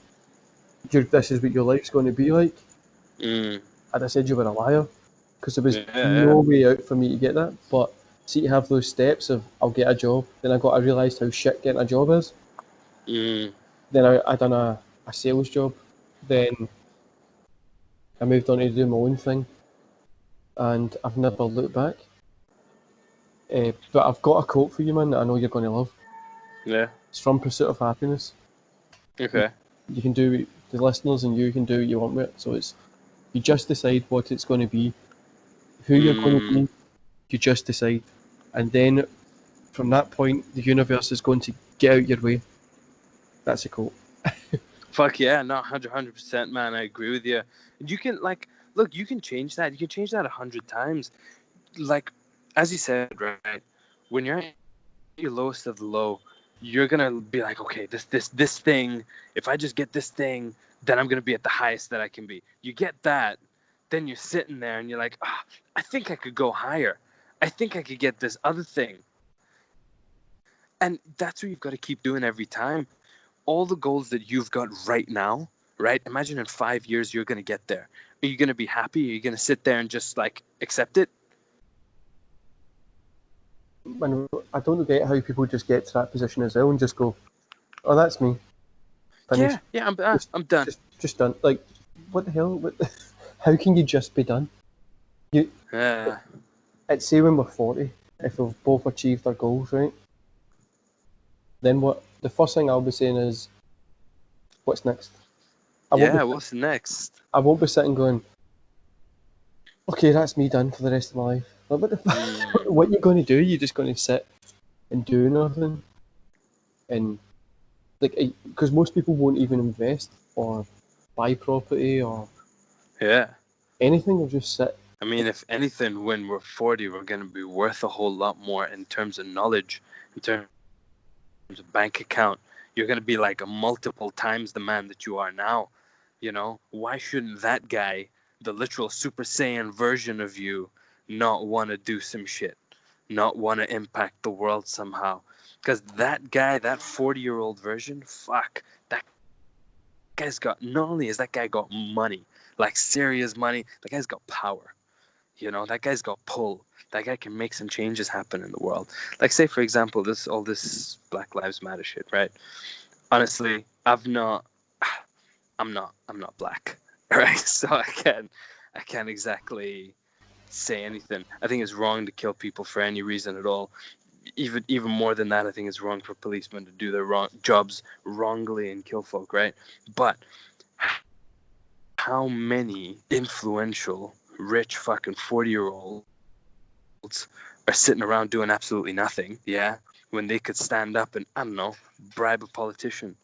this is what your life's going to be like, I'd have said you were a liar because there was no way out for me to get that. But see, to have those steps of I'll get a job, then I realised how shit getting a job is. Then I done a sales job. Then I moved on to do my own thing, and I've never looked back. But I've got a quote for you, man, that I know you're going to love. Yeah. It's from Pursuit of Happiness. Okay. You can do, the listeners and you can do what you want with it. So it's, you just decide what it's going to be, who you're going to be, you just decide. And then from that point, the universe is going to get out your way. That's a quote. Fuck yeah, no, 100%, man. I agree with you. You can look, you can change that. You can change that 100 times. Like, as you said, right? When you're at your lowest of the low, you're gonna be like, okay, this thing. If I just get this thing, then I'm gonna be at the highest that I can be. You get that, then you're sitting there and you're like, I think I could go higher. I think I could get this other thing. And that's what you've got to keep doing every time. All the goals that you've got right now, right? Imagine in 5 years you're going to get there. Are you going to be happy? Are you going to sit there and just like accept it? Man, I don't get how people just get to that position as well and just go, oh, that's me. Finish. Yeah, I'm done. Just done. Like, what the hell? How can you just be done? I'd say when we're 40, if we've both achieved our goals, right? Then what? The first thing I'll be saying is, what's next? What's next? I won't be sitting going, okay, that's me done for the rest of my life. Like, what the fuck? What you going to do? You're just going to sit and do nothing? And, like, because most people won't even invest or buy property or anything, they'll just sit. I mean, if anything, when we're 40, we're going to be worth a whole lot more in terms of knowledge, in terms of bank account. You're going to be like a multiple times the man that you are now. You know, why shouldn't that guy, the literal Super Saiyan version of you, not want to do some shit, not want to impact the world somehow? Because that guy, that 40-year-old version, fuck, that guy's got, not only has that guy got money, like serious money, that guy's got power. You know, that guy's got pull. That guy can make some changes happen in the world. Like, say, for example, all this Black Lives Matter shit, right? Honestly, I'm not black, right? So I can't exactly say anything. I think it's wrong to kill people for any reason at all. Even more than that, I think it's wrong for policemen to do their jobs wrongly and kill folk, right? But how many influential, rich fucking 40-year-olds are sitting around doing absolutely nothing, yeah? When they could stand up and, I don't know, bribe a politician.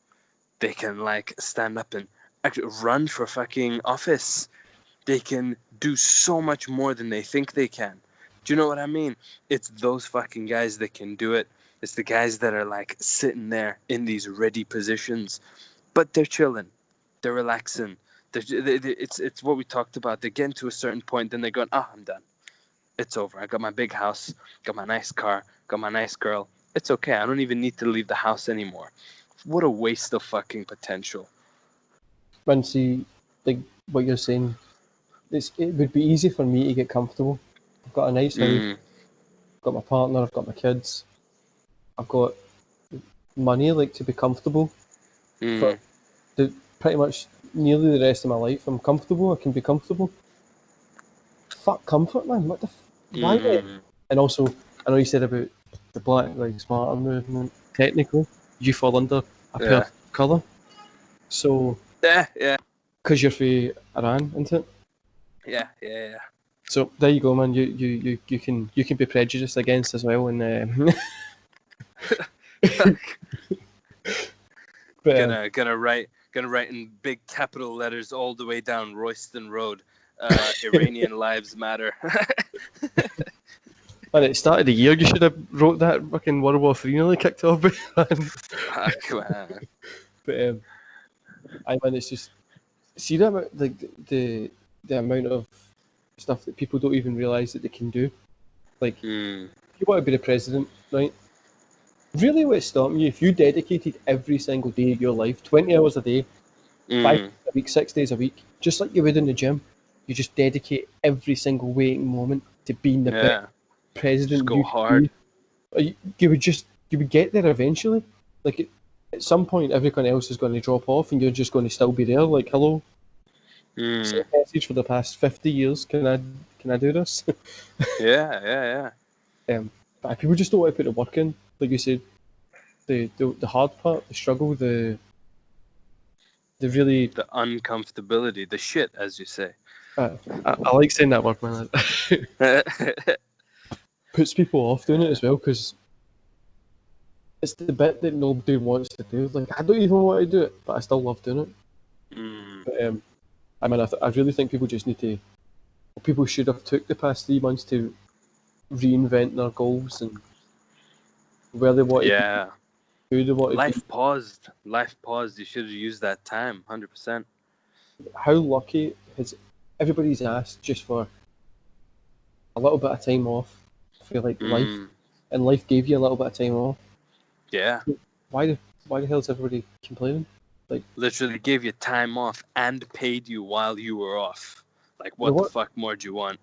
They can, like, stand up and actually run for fucking office. They can do so much more than they think they can. Do you know what I mean? It's those fucking guys that can do it. It's the guys that are, like, sitting there in these ready positions, but they're chilling. They're relaxing. It's what we talked about. They get to a certain point, then they're going, I'm done. It's over. I got my big house, got my nice car, got my nice girl. It's okay. I don't even need to leave the house anymore. What a waste of fucking potential. Man, see, like what you're saying, it would be easy for me to get comfortable. I've got a nice house, I've got my partner, I've got my kids, I've got money, like, to be comfortable for pretty much nearly the rest of my life. I'm comfortable, I can be comfortable. Fuck comfort, man. What the why? And also, I know you said about the Black Lives Matter movement. Technically, you fall under a perfect colour. So because you're from Iran, isn't it? Yeah. So there you go, man. You can be prejudiced against as well, and but, gonna write in big capital letters all the way down Royston Road. Iranian lives matter. Man, at the start of the year, you should have wrote that. Fucking World War III nearly kicked off. Fuck, man. But I mean, it's just see that amount, like the amount of stuff that people don't even realise that they can do. Like, if you want to be the president, right? Really, what's stopping you? If you dedicated every single day of your life, 20 hours a day, 5 days a week, 6 days a week, just like you would in the gym, you just dedicate every single waking moment to being the best president. Just go hard. You would get there eventually. Like, at some point, everyone else is going to drop off, and you're just going to still be there. Like, hello, same message for the past 50 years. Can I do this? Yeah. But people just don't want to put the work in. Like you said, the hard part, the struggle, the really. The uncomfortability, the shit, as you say. I like saying that word, man. Puts people off doing it as well because it's the bit that nobody wants to do. Like I don't even want to do it, but I still love doing it. Mm, But I mean, I really think people just need to. People should have took the past 3 months to reinvent their goals and where they want to be, yeah. who they want to be. Life paused. Life paused. You should have used that time, 100%. How lucky has everybody's asked just for a little bit of time off for like life, Mm, and life gave you a little bit of time off. yeah. Why the hell is everybody complaining? Like Literally gave you time off and paid you while you were off. Like, the what the fuck more do you want?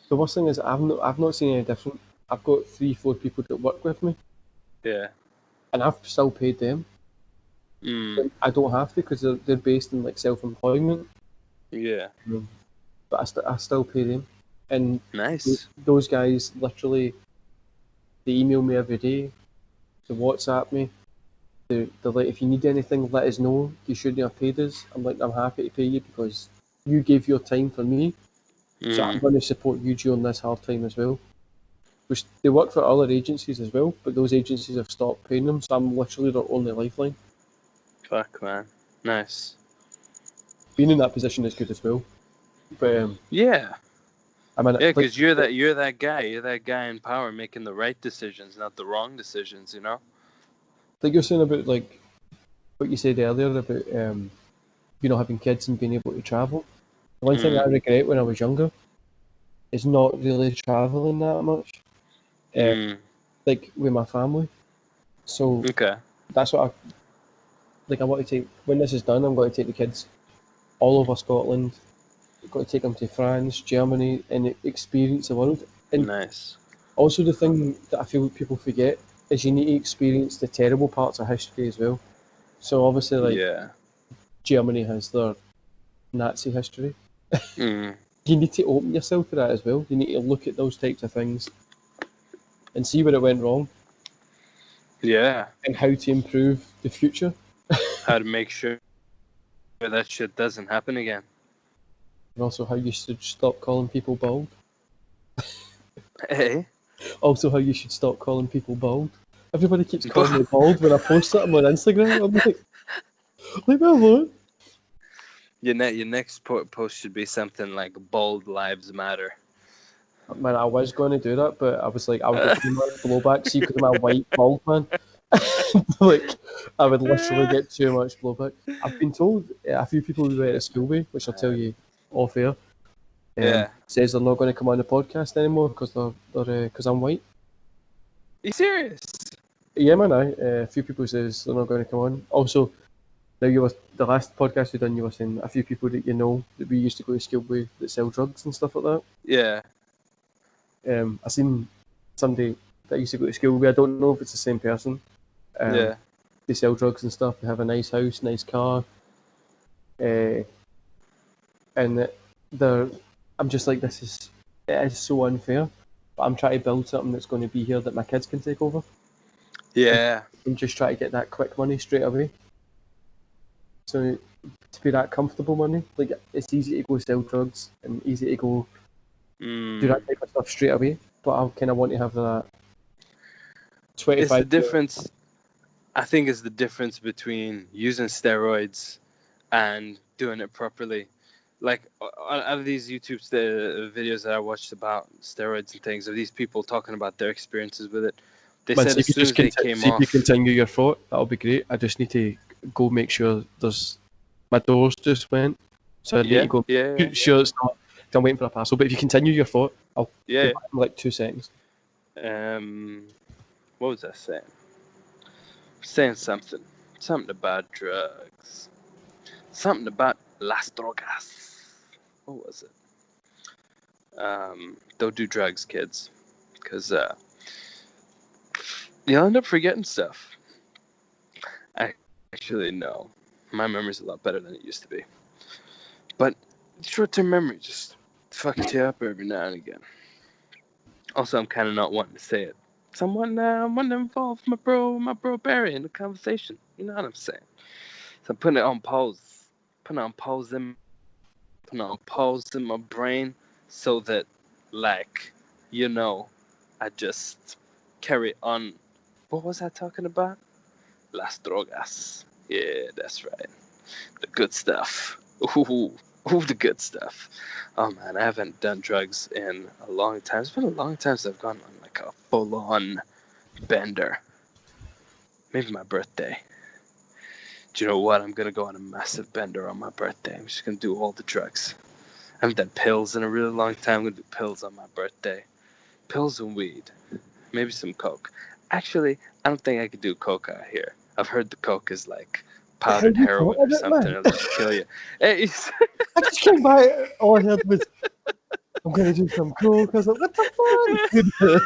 the worst thing is I've not seen any different. I've got 3-4 people that work with me, Yeah. and I've still paid them. Mm, I don't have to because they're based in like self-employment, yeah. but I still pay them. And Nice. those guys literally, they email me every day, they WhatsApp me, they're like, if you need anything, let us know. You shouldn't have paid us. I'm like, I'm happy to pay you because you gave your time for me, so I'm Mm, going to support you during this hard time as well. Which they work for other agencies as well, but those agencies have stopped paying them, so I'm literally their only lifeline. fuck, man. Nice. Being in that position is good as well. But Yeah. I mean, Yeah, like because you're that guy. You're that guy in power making the right decisions, not the wrong decisions, you know? you're saying about like what you said earlier about having kids and being able to travel. The one thing I Mm, regret when I was younger is not really traveling that much, uh, mm, like with my family. So okay. that's what I want to take. When this is done, I'm going to take the kids all over Scotland. I'm going to take them to France, Germany, and experience the world. And Nice. also the thing that I feel people forget is you need to experience the terrible parts of history as well. So obviously, like Yeah. Germany has their Nazi history. Mm, You need to open yourself to that as well. You need to look at those types of things and see where it went wrong yeah. and how to improve the future. How to make sure that shit doesn't happen again. And also how you should stop calling people bald. Hey. Also how you should stop calling people bald. Everybody keeps calling me bald when I post something on Instagram. I'm like, leave me alone. Your next post should be something like "Bold Lives Matter." Man, I was going to do that, but I was like, I would get too much blowback. See, because I'm a white bald man, like I would literally get too much blowback. I've been told a few people we went to school with, which I'll tell you off air, Yeah. says they're not going to come on the podcast anymore because because I'm white. You serious? Yeah, man. A few people says they're not going to come on. Also, now you were the last podcast we done. You were saying a few people that you know that we used to go to school with that sell drugs and stuff like that. Yeah. I seen somebody that I used to go to school with. I don't know if it's the same person. Yeah. They sell drugs and stuff. They have a nice house, nice car, uh, and they're. I'm just like, it is so unfair. But I'm trying to build something that's going to be here that my kids can take over, and, Yeah. and just try to get that quick money straight away. So to be that comfortable money, like it's easy to go sell drugs and easy to go do Mm. that type of stuff straight away. But I kind of want to have that It's the 25 year. difference. I think it's the difference between using steroids and doing it properly. Like out of these YouTube videos that I watched about steroids and things, of these people talking about their experiences with it, they Man, said see as if you soon just as they came see if you off, continue your thought, that'll be great. I just need to go make sure there's my doors just went, so I need to yeah, go. yeah, Sure, it's not. I'm waiting for a parcel. But if you continue your thought, I'll be yeah. back in like 2 seconds. What was I saying? Saying something about drugs, something about las drogas. What was it? Don't do drugs, kids, because you'll end up forgetting stuff. Actually, no. My memory's a lot better than it used to be. But short-term memory just fucks you up every now and again. Also, I'm kind of not wanting to say it. want to involve my bro Barry in the conversation. You know what I'm saying? So I'm putting it on pause, putting on pause in my brain, so that, like, I just carry on. What was I talking about? Las drogas. Yeah, that's right. The good stuff. Ooh, the good stuff. Oh man, I haven't done drugs in a long time. It's been a long time since I've gone on like a full-on bender. Maybe my birthday. Do you know what? I'm gonna go on a massive bender on my birthday. I'm just gonna do all the drugs. I haven't done pills in a really long time. I'm gonna do pills on my birthday. Pills and weed. Maybe some coke. Actually, I don't think I could do coke out here. I've heard the coke is like How powdered you talk heroin or about, something. man? It'll just kill you. Hey, I just came by. All I heard was, "I'm gonna do some coke." I was like, "What the fuck?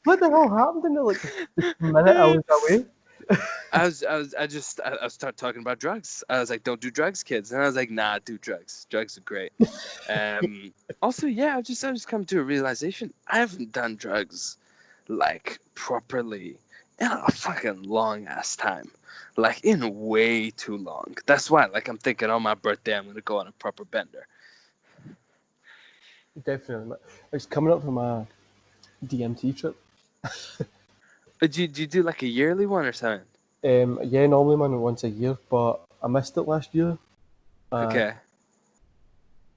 What the hell happened in like the minute I was away?" I started talking about drugs. I was like, don't do drugs, kids. And I was like, nah, do drugs. Drugs are great. Also, yeah, I just come to a realization. I haven't done drugs like properly in a fucking long ass time. Like in way too long. That's why, like, I'm thinking on my birthday I'm gonna go on a proper bender. Definitely. It's coming up for my DMT trip. Do you do like a yearly one or something? Yeah, normally man once a year, but I missed it last year. Uh, Okay.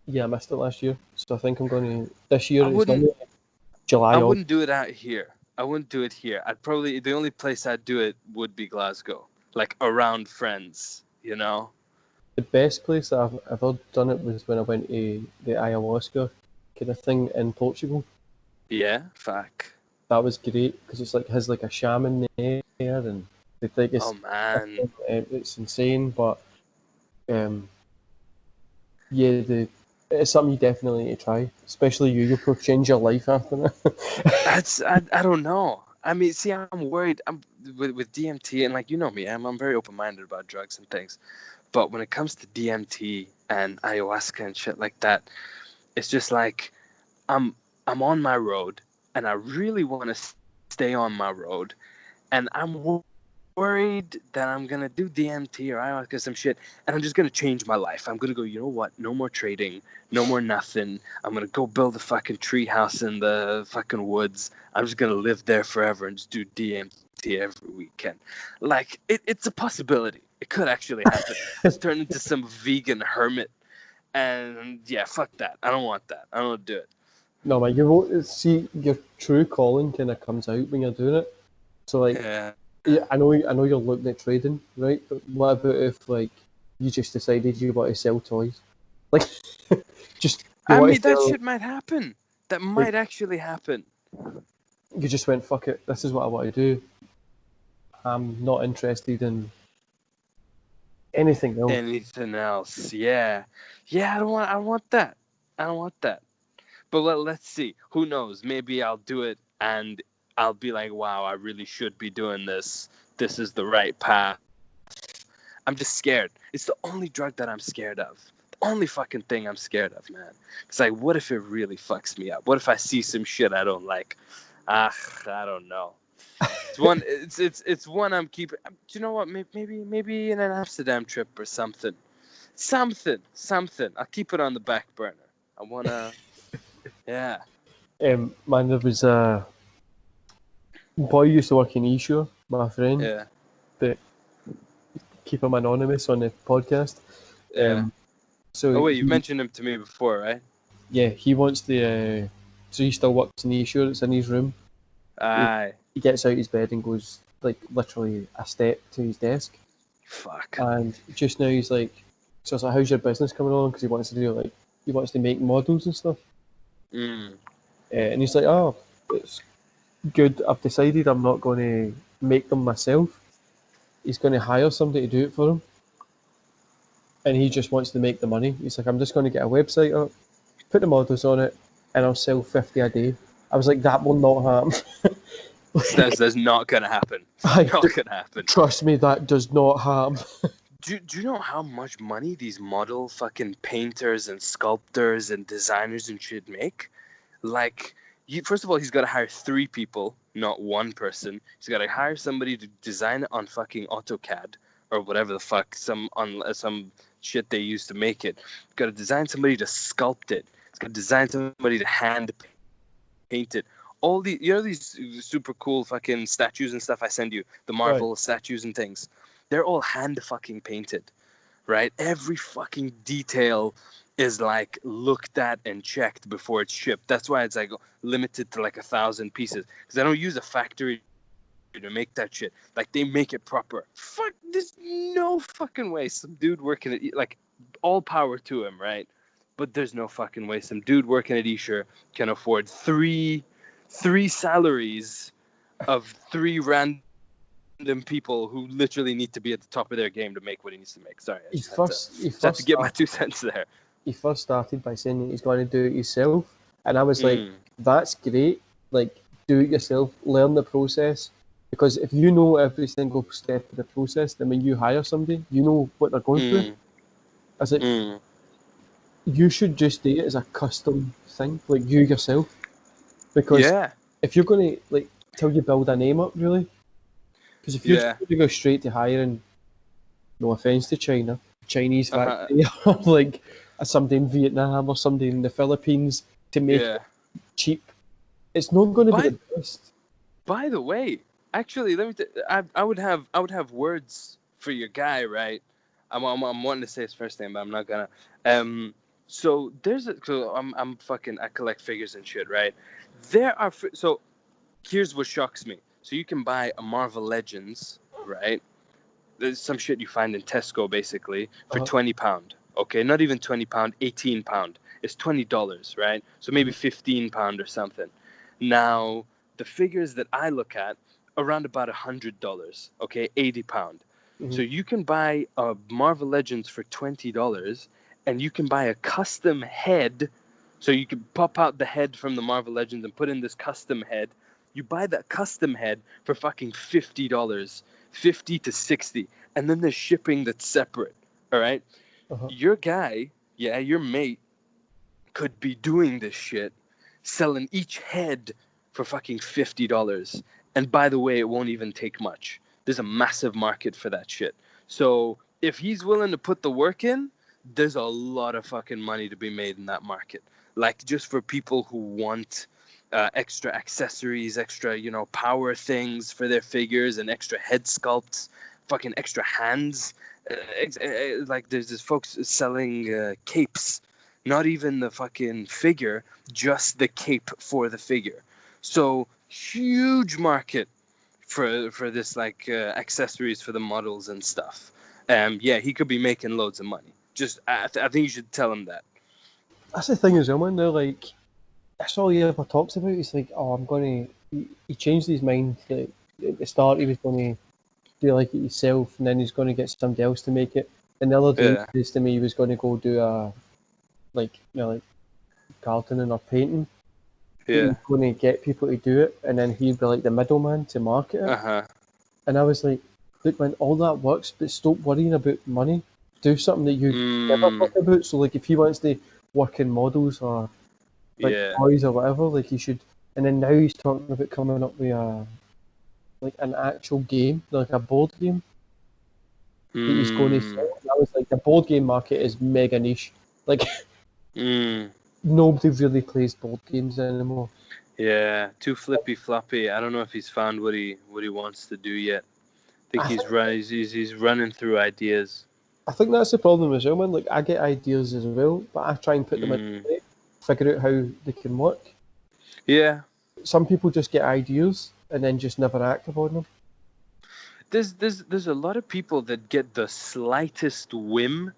yeah, I missed it last year, so I think I'm going to this year. I It's wouldn't normally July. I August. wouldn't do it out here. I wouldn't do it here. I'd probably the only place I'd do it would be Glasgow, like around friends. You know? The best place that I've ever done it was when I went to the ayahuasca kind of thing in Portugal. Yeah. Fuck. That was great because it's like has like a shaman there, and they think Oh man. it's insane. But um, yeah, it's something you definitely need to try. Especially you, you'll probably change your life after that. I don't know. I mean, see, I'm worried. I'm with DMT, and like, you know me, I'm very open minded about drugs and things. But when it comes to DMT and ayahuasca and shit like that, it's just like I'm I'm on my road, and I really want to stay on my road, and I'm worried that I'm gonna do DMT or ayahuasca some shit, and I'm just gonna change my life. I'm gonna go, you know what? No more trading, no more nothing. I'm gonna go build a fucking tree house in the fucking woods. I'm just gonna live there forever and just do DMT every weekend. Like it's a possibility. It could actually happen. Let's turn into some vegan hermit. And yeah, fuck that. I don't want that. I don't want to do it. No, man, you won't see your true calling kind of comes out when you're doing it. So like, Yeah. yeah, I know you're looking at trading, right? But what about if like you just decided you want to sell toys? Like, just you I want mean, to that sell, shit might happen. That like, might actually happen. you just went fuck it. This is what I want to do. I'm not interested in anything else. Anything else? Yeah, yeah. I don't want that. I don't want that. But let's see. Who knows? Maybe I'll do it, and I'll be like, wow, I really should be doing this. This is the right path. I'm just scared. It's the only drug that I'm scared of. The only fucking thing I'm scared of, man. It's like, what if it really fucks me up? What if I see some shit I don't like? Ah, I don't know. It's one. It's one I'm keeping. Do you know what? Maybe in an Amsterdam trip or something. Something. I'll keep it on the back burner. I wanna. Yeah. Man, there was a boy who used to work in Esher, my friend, Yeah. but keep him anonymous on the podcast. Yeah. So Oh wait, you've he, mentioned him to me before, right? yeah, he wants the. So he still works in Esher. It's in his room. He, Aye. he gets out his bed and goes like literally a step to his desk. Fuck. And just now he's like, so it's like, how's your business coming along? Because he wants to do like, he wants to make models and stuff. Mm. And he's like, oh, it's good. I've decided I'm not going to make them myself. He's going to hire somebody to do it for him. And he just wants to make the money. He's like, I'm just going to get a website up, put the models on it, and I'll sell 50 a day. I was like, that will not happen. That's not gonna happen. It's Like, not gonna happen. trust me, that does not happen. Do you know how much money these model fucking painters and sculptors and designers and shit make? Like, First of all, he's got to hire 3 people, not 1 person. He's got to hire somebody to design it on fucking AutoCAD or whatever the fuck, some shit they use to make it. He's got to design somebody to sculpt it. He's got to design somebody to hand paint it. All the, these super cool fucking statues and stuff I send you, the Right. Marvel statues and things, they're all hand fucking painted, right? Every fucking detail is like looked at and checked before it's shipped. That's why it's like limited to like 1,000 pieces, because I don't use a factory to make that shit. Like, they make it proper. Fuck, there's no fucking way some dude working at, like, all power to him, right? But there's no fucking way some dude working at Esher can afford three salaries of 3 random people who literally need to be at the top of their game to make what he needs to make. Sorry, I He just had to, first, he just had to first get my started, 2 cents there. he first started by saying that he's going to do it himself, and I was like, Mm, that's great. Like, do it yourself, learn the process, because if you know every single step of the process, then when you hire somebody, you know what they're going through. mm, I was like, mm. you should just do it as a custom thing, like you yourself, because Yeah, if you're going to like till you build a name up, really, because if you're just yeah. going to go straight to hiring, no offense to China, Chinese Uh-huh. factory, or like somebody in Vietnam or somebody in the Philippines to make Yeah. it cheap, it's not going to be By the best. by the way, actually, let me. I would have words for your guy, right? I'm wanting to say his first name, but I'm not gonna. Um. So I'm fucking, I collect figures and shit, right? There are so here's what shocks me. So you can buy a Marvel Legends, right? There's some shit you find in Tesco basically for Uh-huh. £20. Okay, not even £20, £18. It's $20, right? So maybe Mhm. £15 or something. Now, the figures that I look at, around about $100. Okay, £80. So Mhm. you can buy a Marvel Legends for $20, and you can buy a custom head. So you can pop out the head from the Marvel Legends and put in this custom head. You buy that custom head for fucking $50, 50 to 60, and then there's shipping that's separate. All right, Uh-huh. your guy, yeah, your mate could be doing this shit, selling each head for fucking $50. And by the way, it won't even take much. There's a massive market for that shit. So if he's willing to put the work in, there's a lot of fucking money to be made in that market. Like, just for people who want extra accessories, extra, power things for their figures, and extra head sculpts, fucking extra hands. Like, there's this folks selling capes, not even the fucking figure, just the cape for the figure. So huge market for this, like, accessories for the models and stuff. Yeah, he could be making loads of money. Just I think you should tell him that. That's the thing as well, man. They're like, that's all he ever talks about. He's like, oh, I'm going to. He changed his mind. Like, at the start, he was going to do like it himself, and then he's going to get somebody else to make it. And the other day, Yeah, he says to me, he was going to go do a like cartooning or painting. But yeah, he's going to get people to do it, and then he'd be like the middleman to market it. uh-huh. And I was like, look, man, all that works, but stop worrying about money. Do something that you never Mm, thought about. So, like, if he wants to work in models or like yeah. toys or whatever, like he should. And then now he's talking about coming up with a like an actual game, like a board game that he's going to Mm, sell. And I was like, the board game market is mega niche. Like mm, nobody really plays board games anymore. yeah. Too flippy floppy. I don't know if he's found what he wants to do yet. I think I think he's running through ideas. I think that's the problem as well, man. Like I get ideas as well, but I try and put them in Mm, play, figure out how they can work. yeah. Some people just get ideas and then just never act upon them. There's a lot of people that get the slightest whim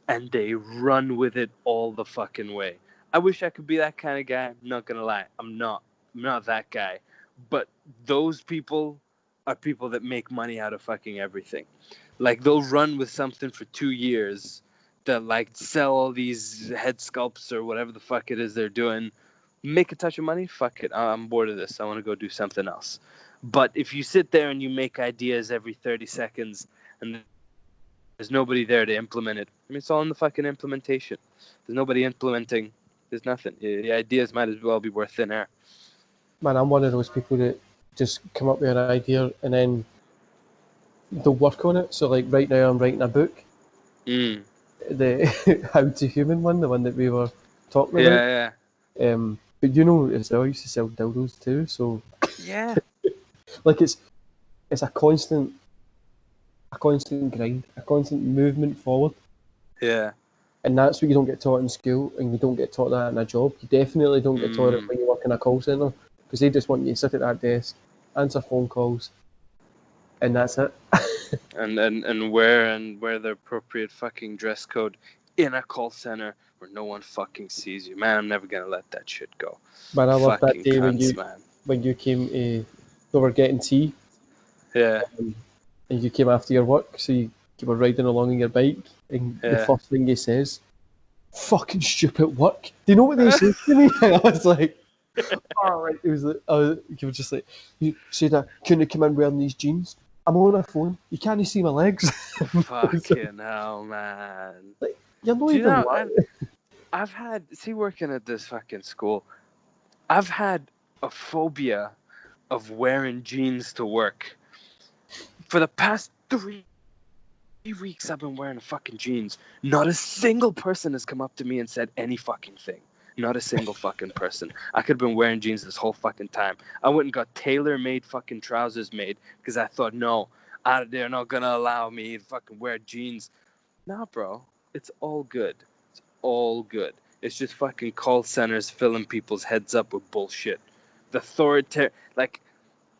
and they run with it all the fucking way. I wish I could be that kind of guy. I'm not gonna lie. I'm not. I'm not that guy. But those people are people that make money out of fucking everything. Like, they'll run with something for 2 years, that, like, sell all these head sculpts or whatever the fuck it is they're doing, make a touch of money. Fuck it. I'm bored of this. I want to go do something else. But if you sit there and you make ideas every 30 seconds and there's nobody there to implement it, I mean, it's all in the fucking implementation. There's nobody implementing. There's nothing. The ideas might as well be worth thin air. Man, I'm one of those people that just come up with an idea and then they'll work on it. So like right now I'm writing a book, Mm. the How to Human one, the one that we were talking about. Yeah, But you know as well, I used to sell dildos too. So yeah. like it's a constant grind, a constant movement forward. Yeah. And that's what you don't get taught in school, and you don't get taught that in a job. You definitely don't get taught it Mm. when you work in a call centre, because they just want you to sit at that desk, answer phone calls, and that's it. And wear the appropriate fucking dress code in a call center where no one fucking sees you. Man, I'm never gonna let that shit go. Man, I love that Fucking day cunts, man. when you came to, we were getting tea, Yeah, and you came after your work, so you were riding along on your bike, and the yeah. first thing he says, "Fucking stupid work." Do you know what they said to me? And I was like, "All right." It was like, you were just like, "You said I couldn't come in wearing these jeans. I'm on a phone. You can't see my legs." It's Fucking hell, man. like, you're not Do you even know lying. I've had working at this fucking school. I've had a phobia of wearing jeans to work. For the past 3 weeks, I've been wearing fucking jeans. Not a single person has come up to me and said any fucking thing. Not a single fucking person. I could have been wearing jeans this whole fucking time. I went and got tailor-made fucking trousers made because I thought, no, they're not gonna allow me to fucking wear jeans. Nah, bro, it's all good. It's all good. It's just fucking call centers filling people's heads up with bullshit. The authoritarian, like,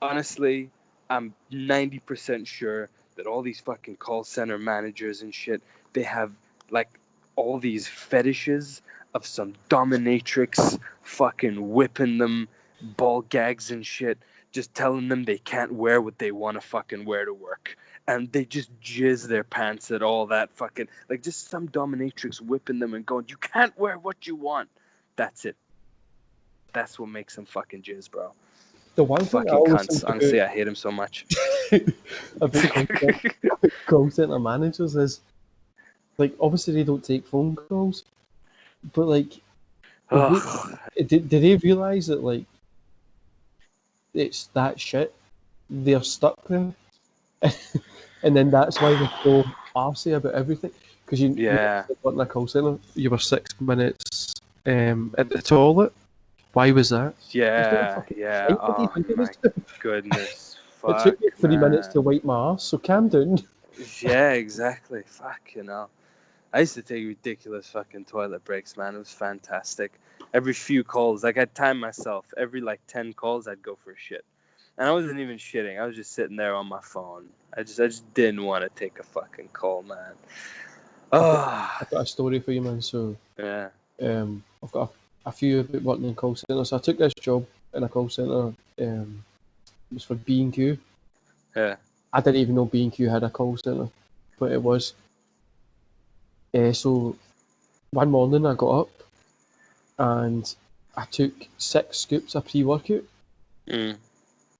honestly, I'm 90% sure that all these fucking call center managers and shit, they have like all these fetishes of some dominatrix fucking whipping them, ball gags and shit, just telling them they can't wear what they want to fucking wear to work. And they just jizz their pants at all that fucking, like just some dominatrix whipping them and going, you can't wear what you want. That's it. That's what makes them fucking jizz, bro. The one thing I Fucking always cunts. think Honestly, I hate him so much. about call centre managers is like obviously they don't take phone calls, but like the way, Ugh. did they realise that like it's that shit? They're stuck there, and then that's why they're so arsey about everything. Because you Yeah. in a call centre, you were 6 minutes at the toilet. Why was that? It's not a Yeah. fucking Yeah. fight. What do you Oh think it my was? goodness. It took Fuck, me 3 minutes man. to wipe my ass, so calm down. Yeah, exactly. Fuck, you know. I used to take ridiculous fucking toilet breaks, man. It was fantastic. Every few calls, like I'd time myself. Every like 10 calls, I'd go for a shit. And I wasn't even shitting. I was just sitting there on my phone. I just didn't want to take a fucking call, man. Oh, I've got a story for you, man. So yeah. I've got a few about working in call centres. So I took this job in a call centre. It was for B&Q. Yeah. I didn't even know B&Q had a call centre, but it was. So one morning I got up and I took 6 scoops of pre-workout. Mm.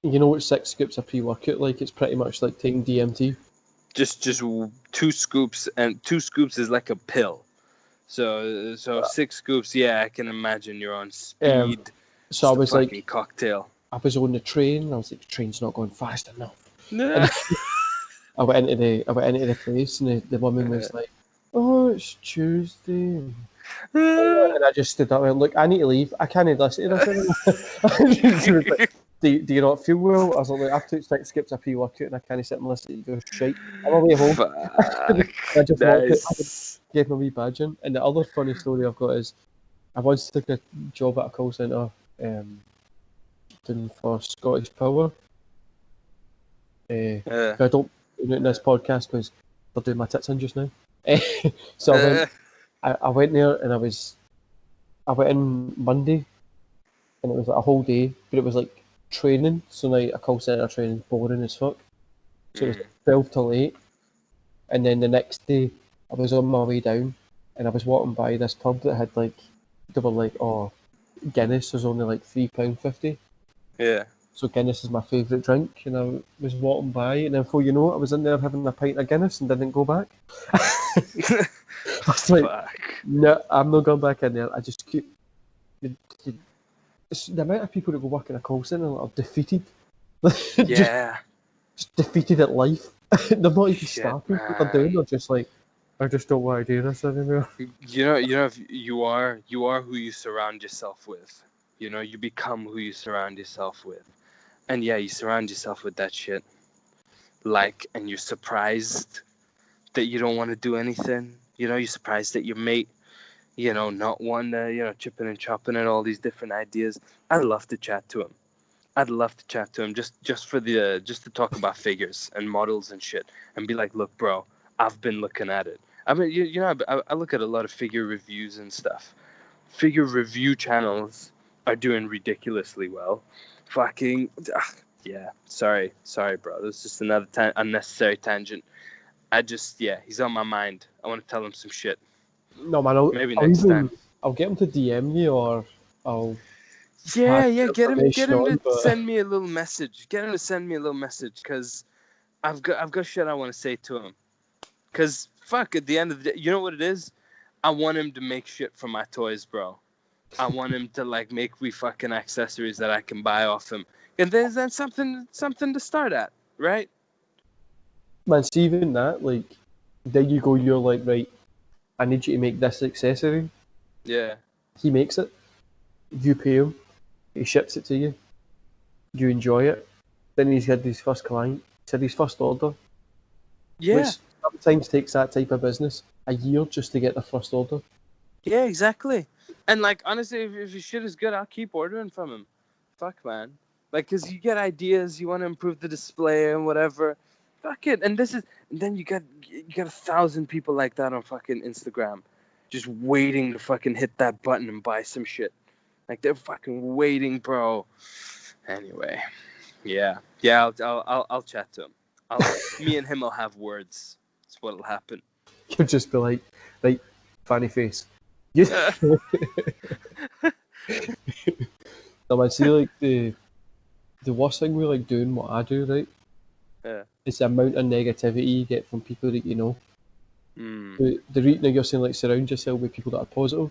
You know what 6 scoops of pre-workout like? It's pretty much like taking DMT. Just 2 scoops, and 2 scoops is like a pill. So 6 scoops, yeah, I can imagine you're on Um, speed, so I just a was fucking like, cocktail. I was on the train. And I was like, the train's not going fast enough. And Yeah. I went into the place, and the woman was like, "Oh, it's Tuesday." And I just stood up and look, I need to leave. I can't listen to this anymore. She was like, do you not feel well? I was like, I've took 6 skips of pre-workout and I can't sit and listen to you go shite. I'm away home. Fuck. I just walked it. I Nice. gave my wee badge in. And the other funny story I've got is I once took a job at a call centre doing for Scottish Power. Yeah. But I don't do it in this podcast because they're doing my tits in just now. So I went there and I went in Monday and it was like a whole day, but it was like training. So like a call centre training is boring as fuck. So it was Mm. like 12 till 8. And then the next day I was on my way down and I was walking by this pub that had like, they were like, oh, Guinness was only like £3.50. Yeah. So Guinness is my favourite drink. And I was walking by and then before you know it, I was in there having a pint of Guinness and didn't go back. I was like, Fuck. no, I'm not going back in there. I just keep the amount of people that go work in a call centre are defeated, just Yeah. defeated at life. They're not even Shit, starting what they're doing. man. They're just like, I just don't want to do this anymore. If you are who you surround yourself with. You know, you become who you surround yourself with. And yeah, you surround yourself with that shit. Like, and you're surprised that you don't want to do anything. You know, you're surprised that your mate, not one, chipping and chopping at all these different ideas. I'd love to chat to him. I'd love to chat to him just to talk about figures and models and shit, and be like, look, bro, I've been looking at it. I mean, I look at a lot of figure reviews and stuff. Figure review channels are doing ridiculously well. Fucking yeah. Sorry, bro. This is just another unnecessary tangent. He's on my mind. I want to tell him some shit. No man, Maybe next time. I'll get him to DM you, or I'll pass Yeah. the Get information him on. to But send me a little message. Get him to send me a little message, cause I've got shit I want to say to him. Cause fuck, at the end of the day, you know what it is? I want him to make shit for my toys, bro. I want him to like make me fucking accessories that I can buy off him, and then something to start at, right? man, see even that, like, there you go. You're like, right, I need you to make this accessory. Yeah. He makes it. You pay him. He ships it to you. You enjoy it. Then he's had his first client. He's had his first order, Yeah. which sometimes takes that type of business a year just to get the first order. Yeah, exactly. And like honestly, if your shit is good, I'll keep ordering from him. Fuck, man. Like, cause you get ideas, you want to improve the display and whatever. Fuck it. And then you got 1,000 people like that on fucking Instagram, just waiting to fucking hit that button and buy some shit. Like they're fucking waiting, bro. Anyway, yeah. I'll chat to him. Me and him will have words. That's what'll happen. You'll just be like, right, fanny face. You, no, man, see, like, the worst thing with, like, doing what I do, right, Yeah. is the amount of negativity you get from people that you know. Mm, The reason you're saying, like, surround yourself with people that are positive.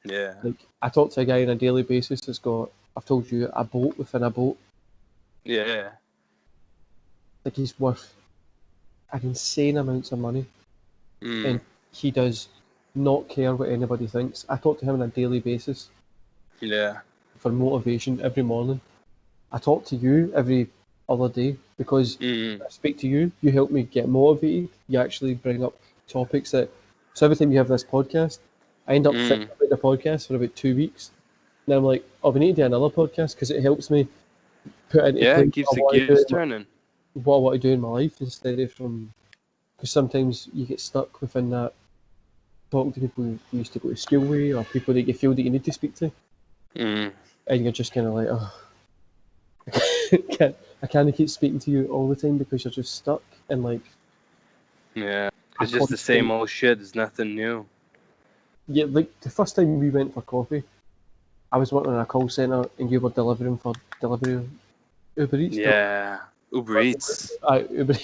yeah. Like, I talk to a guy on a daily basis that's got, I've told you, a boat within a boat. Yeah. Like, he's worth an insane amounts of money. Mm, And he does not care what anybody thinks. I talk to him on a daily basis yeah. for motivation every morning. I talk to you every other day because Mm, I speak to you. You help me get motivated. You actually bring up topics that. So every time you have this podcast, I end up thinking mm. about the podcast for about 2 weeks. Then I'm like, oh, we need to do another podcast because it helps me put into Yeah, place it keeps the gears turning. what I want to do in my life instead of from. Because sometimes you get stuck within that talking to people you used to go to school with or people that you feel that you need to speak to, Mm, and you're just kind of like, oh, I can't keep speaking to you all the time because you're just stuck in like yeah. a It's just the same constant. old shit. There's nothing new. Yeah, like the first time we went for coffee, I was working in a call centre and you were delivering for delivery Uber Eats. Yeah. Uber Eats. Uber,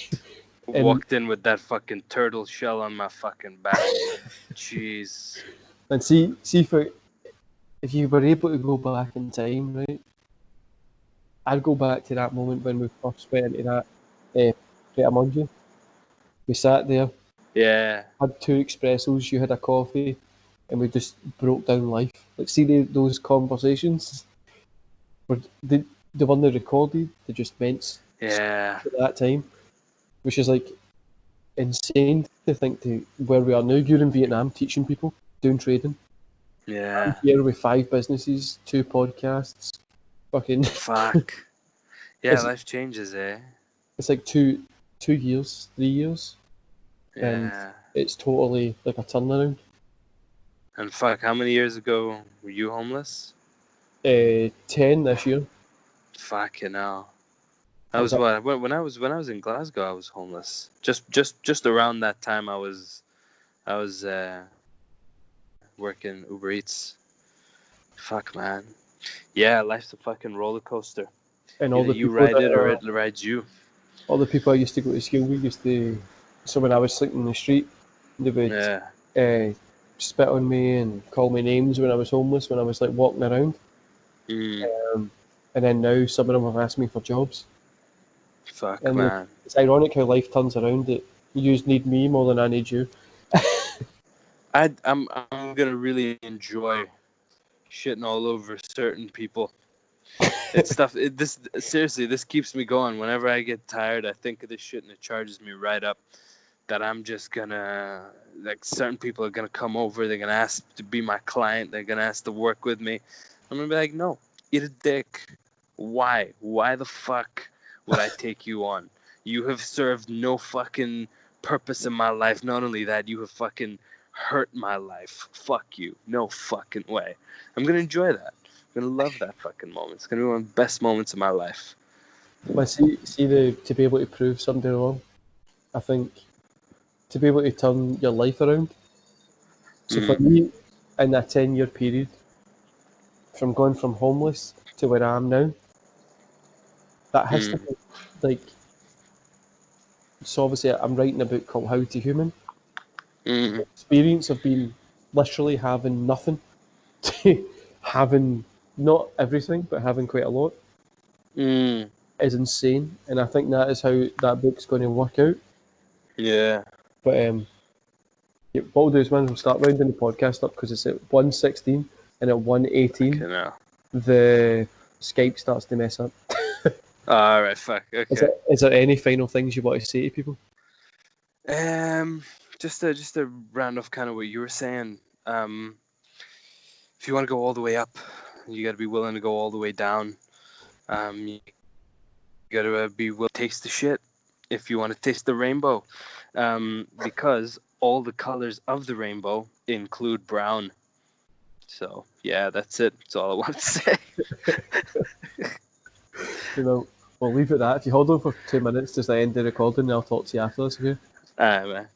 and Walked in with that fucking turtle shell on my fucking back. Jeez. see if you were able to go back in time, right? I'd go back to that moment when we first went into that Pret-a-Manger. We sat there, Yeah. had two espressos, you had a coffee, and we just broke down life. Like, see those conversations? Were the one they recorded, they just meant Yeah. at that time, which is like insane to think to where we are now. You're in Vietnam teaching people, doing trading. I'm Yeah. here with 5 businesses, 2 podcasts. Fucking, Fuck. Yeah, it's life changes, eh? it's like 2 years, 3 years, and Yeah. it's totally like a turnaround. And fuck, how many years ago were you homeless? 10 this year. Fucking hell. That I was was up. what when I was in Glasgow. I was homeless. Just around that time, I was working Uber Eats. Fuck, man. Yeah, life's a fucking roller coaster. And Either you ride it or it rides you. all the people I used to go to school with used to. So when I was sleeping in the street, they would Yeah. spit on me and call me names when I was homeless. When I was like walking around, Mm. And then now some of them have asked me for jobs. Fuck, And man. it's ironic how life turns around. That you need me more than I need you. I'm gonna really enjoy shitting all over certain people. It's stuff. This seriously, this keeps me going. Whenever I get tired, I think of this shit, and it charges me right up. That I'm just gonna like certain people are gonna come over. They're gonna ask to be my client. They're gonna ask to work with me. I'm gonna be like, no, eat a dick. Why? Why the fuck would I take you on? You have served no fucking purpose in my life. Not only that, you have fucking hurt my life. Fuck you. No fucking way. I'm gonna enjoy that. I'm gonna love that fucking moment. It's gonna be one of the best moments of my life. But see to be able to prove somebody wrong. I think to be able to turn your life around. So for Mm, me, in a 10-year period, from going from homeless to where I am now, that has to mm, be like. So obviously, I'm writing a book called How to Human. The mm, experience of being literally having nothing to having not everything, but having quite a lot mm. is insane. And I think that is how that book's going to work out. Yeah. But yeah, what we'll do is, man, we'll start rounding the podcast up because it's at 1:16 and at 1:18 Okay, now. the Skype starts to mess up. All right, fuck. Okay. Is there any final things you want to say to people? Um, just to round off kind of what you were saying. If you want to go all the way up, you got to be willing to go all the way down. You got to be willing to taste the shit if you want to taste the rainbow, because all the colors of the rainbow include brown. So yeah, that's it. That's all I want to say. You know, we'll leave it at that. If you hold on for 2 minutes, just the end the recording, and I'll talk to you after this, okay? Man.